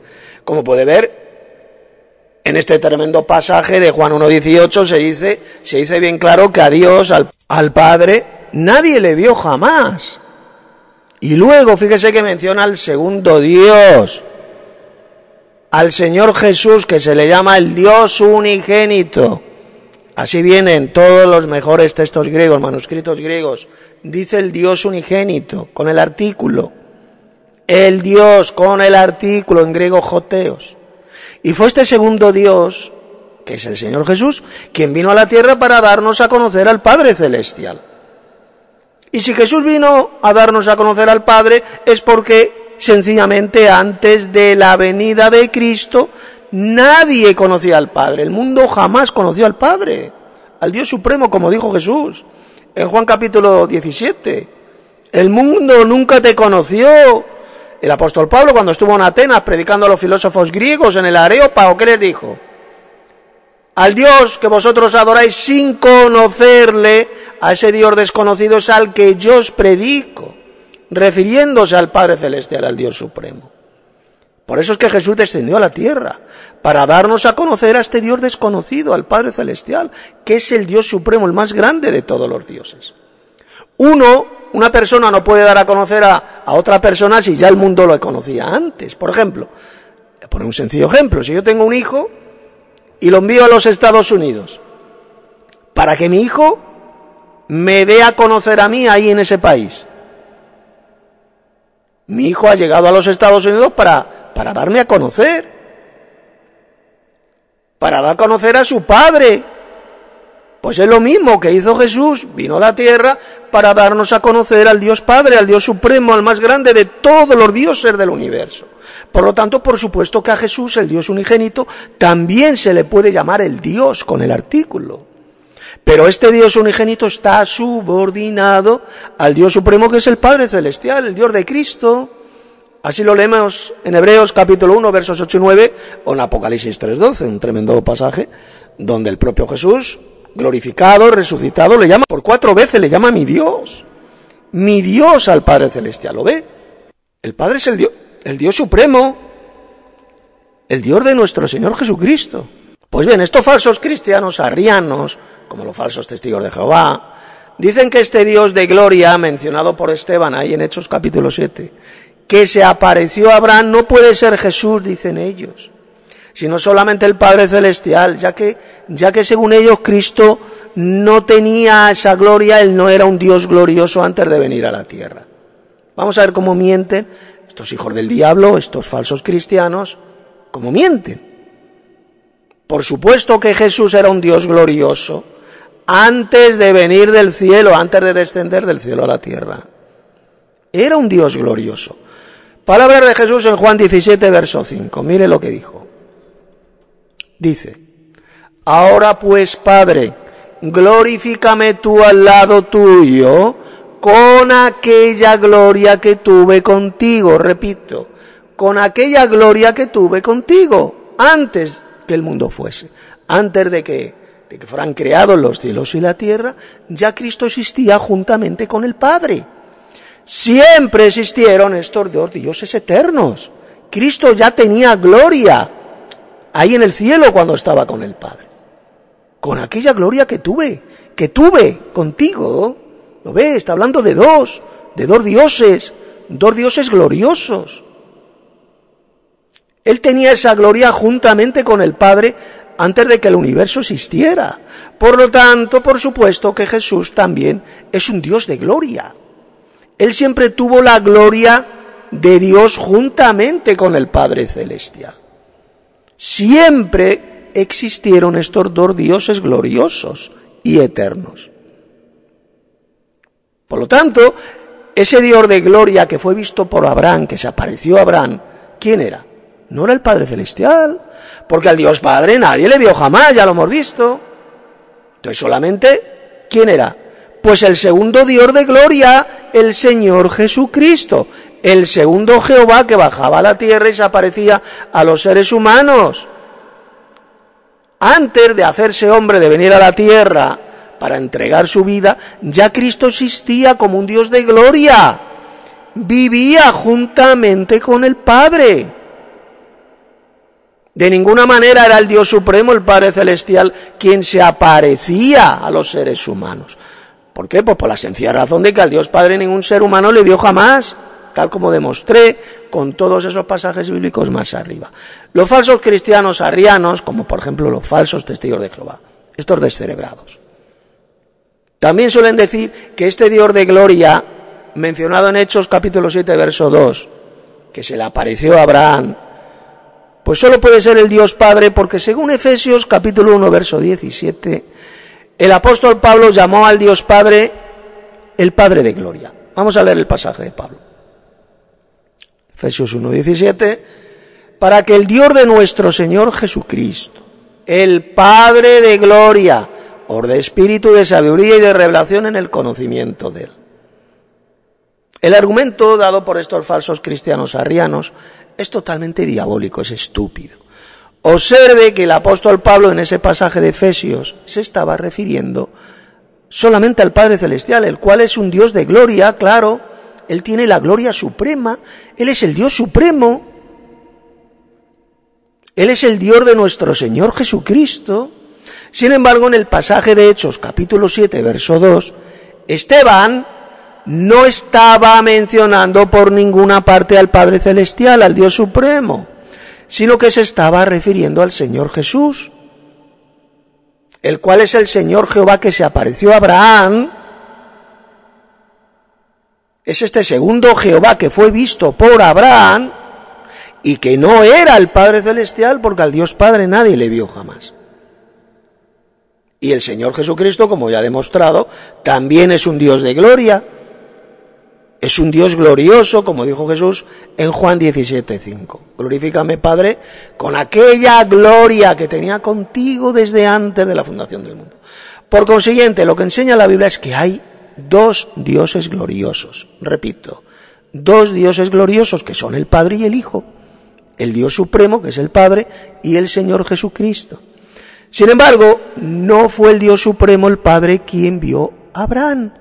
Como puede ver, en este tremendo pasaje de Juan 1:18 se dice bien claro que a Dios, al Padre, nadie le vio jamás. Y luego, fíjese que menciona al segundo Dios, al Señor Jesús, que se le llama el Dios unigénito. Así viene en todos los mejores textos griegos, manuscritos griegos. Dice el Dios unigénito, con el artículo. El Dios con el artículo, en griego joteos. Y fue este segundo Dios, que es el Señor Jesús, quien vino a la tierra para darnos a conocer al Padre Celestial. Y si Jesús vino a darnos a conocer al Padre, es porque sencillamente antes de la venida de Cristo, nadie conocía al Padre. El mundo jamás conoció al Padre, al Dios Supremo, como dijo Jesús en Juan capítulo 17. El mundo nunca te conoció. El apóstol Pablo, cuando estuvo en Atenas predicando a los filósofos griegos en el Areópago, ¿qué les dijo? Al Dios que vosotros adoráis sin conocerle, a ese Dios desconocido es al que yo os predico, refiriéndose al Padre Celestial, al Dios Supremo. Por eso es que Jesús descendió a la tierra, para darnos a conocer a este Dios desconocido, al Padre Celestial, que es el Dios Supremo, el más grande de todos los dioses. Una persona no puede dar a conocer a otra persona si ya el mundo lo conocía antes. Por ejemplo, voy a poner un sencillo ejemplo. Si yo tengo un hijo y lo envío a los Estados Unidos, para que mi hijo me dé a conocer a mí ahí en ese país. Mi hijo ha llegado a los Estados Unidos para darme a conocer, para dar a conocer a su padre. Pues es lo mismo que hizo Jesús, vino a la tierra para darnos a conocer al Dios Padre, al Dios Supremo, al más grande de todos los dioses del universo. Por lo tanto, por supuesto que a Jesús, el Dios unigénito, también se le puede llamar el Dios con el artículo. Pero este Dios unigénito está subordinado al Dios Supremo, que es el Padre Celestial, el Dios de Cristo. Así lo leemos en Hebreos capítulo 1, versos 8 y 9, o en Apocalipsis 3:12, un tremendo pasaje, donde el propio Jesús, glorificado, resucitado, le llama, por 4 veces le llama mi Dios al Padre Celestial. ¿Lo ve? El Padre es el Dios Supremo, el Dios de nuestro Señor Jesucristo. Pues bien, estos falsos cristianos arrianos, como los falsos testigos de Jehová, dicen que este Dios de gloria, mencionado por Esteban ahí en Hechos capítulo 7, que se apareció a Abraham, no puede ser Jesús, dicen ellos, sino solamente el Padre Celestial, ya que según ellos Cristo no tenía esa gloria, Él no era un Dios glorioso antes de venir a la tierra. Vamos a ver cómo mienten estos hijos del diablo, estos falsos cristianos, cómo mienten. Por supuesto que Jesús era un Dios glorioso antes de venir del cielo, antes de descender del cielo a la tierra. Era un Dios glorioso. Palabras de Jesús en Juan 17, verso 5. Mire lo que dijo. Dice: ahora pues, Padre, glorifícame tú al lado tuyo con aquella gloria que tuve contigo. Repito, con aquella gloria que tuve contigo antes que el mundo fuese. Antes de que fueran creados los cielos y la tierra, ya Cristo existía juntamente con el Padre. Siempre existieron estos dos dioses eternos. Cristo ya tenía gloria ahí en el cielo cuando estaba con el Padre. Con aquella gloria que tuve contigo. ¿Lo ves? Está hablando de dos dioses gloriosos. Él tenía esa gloria juntamente con el Padre antes de que el universo existiera. Por lo tanto, por supuesto que Jesús también es un Dios de gloria. Él siempre tuvo la gloria de Dios juntamente con el Padre Celestial. Siempre existieron estos dos dioses gloriosos y eternos. Por lo tanto, ese Dios de gloria que fue visto por Abraham, que se apareció a Abraham, ¿quién era? No era el Padre Celestial, porque al Dios Padre nadie le vio jamás, ya lo hemos visto. Entonces solamente, ¿quién era? Pues el segundo Dios de gloria, el Señor Jesucristo, el segundo Jehová que bajaba a la tierra y se aparecía a los seres humanos. Antes de hacerse hombre, de venir a la tierra para entregar su vida, ya Cristo existía como un Dios de gloria. Vivía juntamente con el Padre. De ninguna manera era el Dios Supremo, el Padre Celestial, quien se aparecía a los seres humanos. ¿Por qué? Pues por la sencilla razón de que al Dios Padre ningún ser humano le vio jamás, tal como demostré con todos esos pasajes bíblicos más arriba. Los falsos cristianos arrianos, como por ejemplo los falsos testigos de Jehová, estos descerebrados, también suelen decir que este Dios de gloria, mencionado en Hechos capítulo 7, verso 2, que se le apareció a Abraham, pues solo puede ser el Dios Padre, porque según Efesios capítulo 1, verso 17, el apóstol Pablo llamó al Dios Padre el Padre de gloria. Vamos a leer el pasaje de Pablo. Efesios 1, 17, para que el Dios de nuestro Señor Jesucristo, el Padre de gloria, os dé espíritu de sabiduría y de revelación en el conocimiento de Él. El argumento dado por estos falsos cristianos arrianos es totalmente diabólico, es estúpido. Observe que el apóstol Pablo en ese pasaje de Efesios se estaba refiriendo solamente al Padre Celestial, el cual es un Dios de gloria, claro, Él tiene la gloria suprema, Él es el Dios supremo, Él es el Dios de nuestro Señor Jesucristo. Sin embargo, en el pasaje de Hechos, capítulo 7, verso 2, Esteban no estaba mencionando por ninguna parte al Padre Celestial, al Dios Supremo, sino que se estaba refiriendo al Señor Jesús, el cual es el Señor Jehová que se apareció a Abraham. Es este segundo Jehová que fue visto por Abraham y que no era el Padre Celestial, porque al Dios Padre nadie le vio jamás. Y el Señor Jesucristo, como ya he demostrado, también es un Dios de gloria. Es un Dios glorioso, como dijo Jesús en Juan 17:5. Glorifícame, Padre, con aquella gloria que tenía contigo desde antes de la fundación del mundo. Por consiguiente, lo que enseña la Biblia es que hay dos dioses gloriosos. Repito, dos dioses gloriosos que son el Padre y el Hijo. El Dios Supremo, que es el Padre, y el Señor Jesucristo. Sin embargo, no fue el Dios Supremo, el Padre, quien vio a Abraham,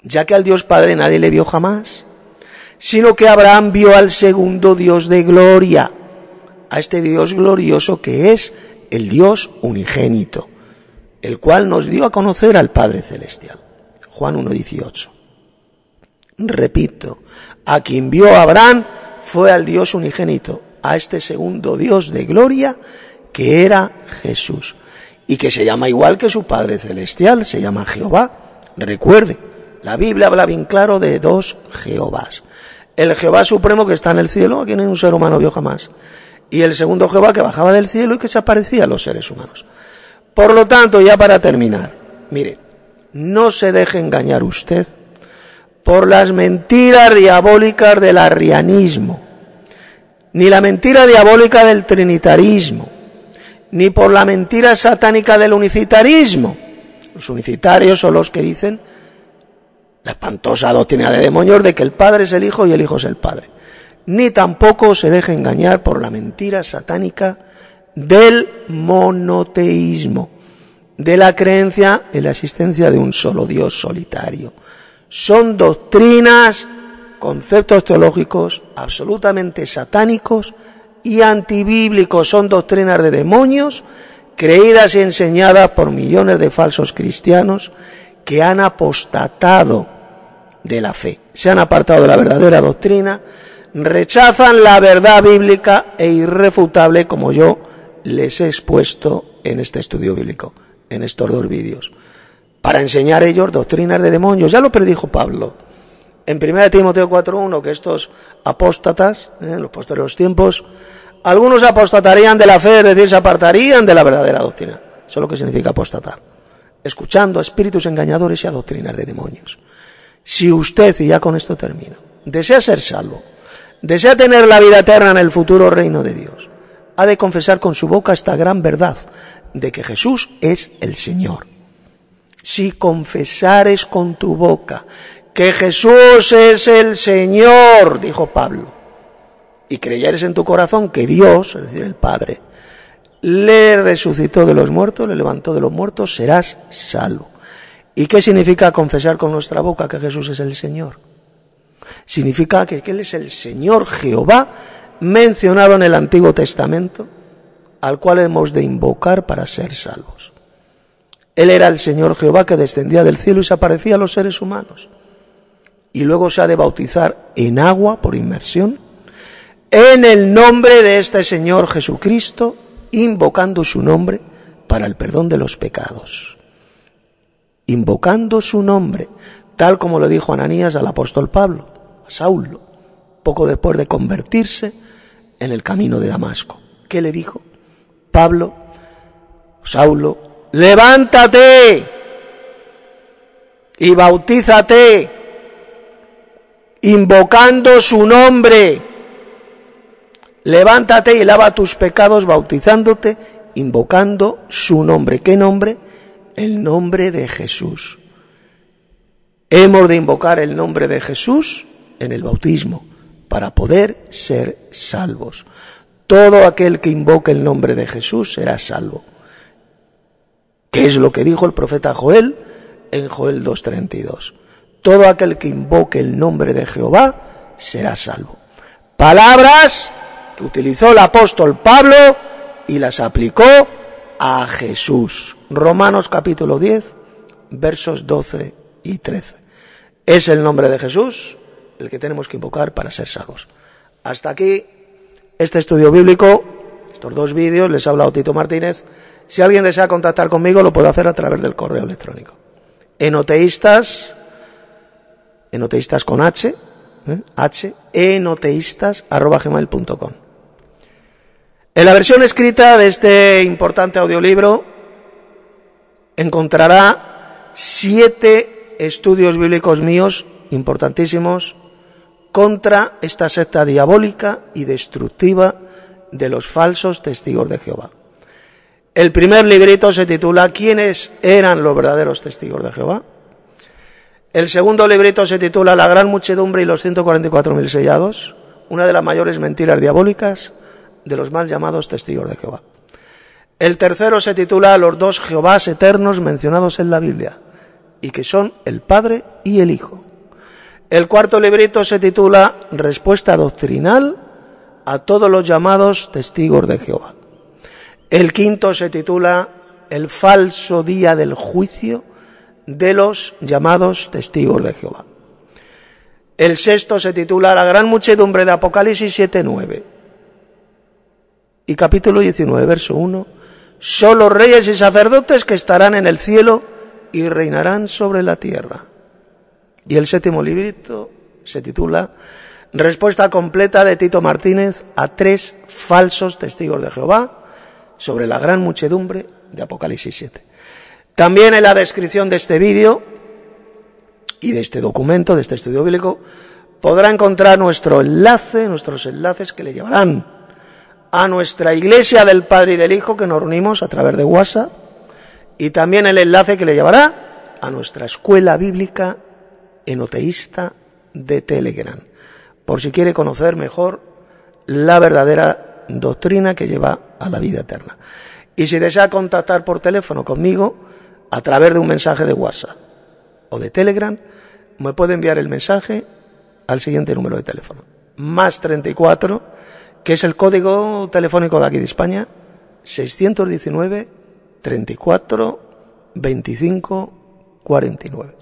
ya que al Dios Padre nadie le vio jamás, sino que Abraham vio al segundo Dios de gloria, a este Dios glorioso que es el Dios unigénito, el cual nos dio a conocer al Padre Celestial. Juan 1:18. Repito, a quien vio a Abraham fue al Dios unigénito, a este segundo Dios de gloria que era Jesús, y que se llama igual que su Padre Celestial, se llama Jehová. Recuerde, la Biblia habla bien claro de dos Jehovás. El Jehová Supremo que está en el cielo, a quien ningún ser humano vio jamás, y el segundo Jehová que bajaba del cielo y que se aparecía a los seres humanos. Por lo tanto, ya para terminar, mire, no se deje engañar usted por las mentiras diabólicas del arrianismo, ni la mentira diabólica del trinitarismo, ni por la mentira satánica del unicitarismo. Los unicitarios son los que dicen la espantosa doctrina de demonios de que el Padre es el Hijo y el Hijo es el Padre. Ni tampoco se deje engañar por la mentira satánica del monoteísmo, de la creencia en la existencia de un solo Dios solitario. Son doctrinas, conceptos teológicos absolutamente satánicos y antibíblicos. Son doctrinas de demonios creídas y enseñadas por millones de falsos cristianos que han apostatado de la fe, se han apartado de la verdadera doctrina, rechazan la verdad bíblica e irrefutable, como yo les he expuesto en este estudio bíblico, en estos dos vídeos, para enseñar ellos doctrinas de demonios. Ya lo predijo Pablo en 1 Timoteo 4:1, que estos apóstatas, en los posteriores tiempos, algunos apostatarían de la fe, es decir, se apartarían de la verdadera doctrina. Eso es lo que significa apostatar, escuchando a espíritus engañadores y a doctrinas de demonios. Si usted, y ya con esto termino, desea ser salvo, desea tener la vida eterna en el futuro reino de Dios, ha de confesar con su boca esta gran verdad de que Jesús es el Señor. Si confesares con tu boca que Jesús es el Señor, dijo Pablo, y creyeres en tu corazón que Dios, es decir, el Padre, le resucitó de los muertos, le levantó de los muertos, serás salvo. ¿Y qué significa confesar con nuestra boca que Jesús es el Señor? Significa que Él es el Señor Jehová, mencionado en el Antiguo Testamento, al cual hemos de invocar para ser salvos. Él era el Señor Jehová que descendía del cielo y se aparecía a los seres humanos. Y luego se ha de bautizar en agua por inmersión, en el nombre de este Señor Jesucristo, invocando su nombre para el perdón de los pecados. Invocando su nombre, tal como lo dijo Ananías al apóstol Pablo, a Saulo, poco después de convertirse en el camino de Damasco. ¿Qué le dijo? Pablo, Saulo, levántate y bautízate, invocando su nombre. Levántate y lava tus pecados bautizándote, invocando su nombre. ¿Qué nombre? El nombre de Jesús. Hemos de invocar el nombre de Jesús en el bautismo para poder ser salvos. Todo aquel que invoque el nombre de Jesús será salvo. ¿Qué es lo que dijo el profeta Joel en Joel 2:32? Todo aquel que invoque el nombre de Jehová será salvo. Palabras que utilizó el apóstol Pablo y las aplicó a Jesús. Romanos capítulo 10, versos 12 y 13. Es el nombre de Jesús el que tenemos que invocar para ser salvos. Hasta aquí este estudio bíblico, estos 2 vídeos, les ha hablado Tito Martínez. Si alguien desea contactar conmigo, lo puede hacer a través del correo electrónico. Enoteístas con H, enoteístas@gmail.com. En la versión escrita de este importante audiolibro encontrará 7 estudios bíblicos míos importantísimos contra esta secta diabólica y destructiva de los falsos testigos de Jehová. El primer librito se titula ¿Quiénes eran los verdaderos testigos de Jehová? El segundo librito se titula La gran muchedumbre y los 144.000 sellados, una de las mayores mentiras diabólicas de los mal llamados testigos de Jehová. El tercero se titula Los 2 Jehovás eternos mencionados en la Biblia, y que son el Padre y el Hijo. El cuarto librito se titula Respuesta doctrinal a todos los llamados testigos de Jehová. El quinto se titula El falso día del juicio de los llamados testigos de Jehová. El sexto se titula La gran muchedumbre de Apocalipsis 7:9. Y capítulo 19, verso 1, son los reyes y sacerdotes que estarán en el cielo y reinarán sobre la tierra. Y el séptimo librito se titula Respuesta completa de Tito Martínez a 3 falsos testigos de Jehová sobre la gran muchedumbre de Apocalipsis 7. También en la descripción de este vídeo y de este documento, de este estudio bíblico, podrá encontrar nuestros enlaces que le llevarán a nuestra iglesia del Padre y del Hijo, que nos reunimos a través de WhatsApp, y también el enlace que le llevará a nuestra escuela bíblica enoteísta de Telegram, por si quiere conocer mejor la verdadera doctrina que lleva a la vida eterna. Y si desea contactar por teléfono conmigo a través de un mensaje de WhatsApp o de Telegram, me puede enviar el mensaje al siguiente número de teléfono: +34, que es el código telefónico de aquí de España, 619 34 25 49.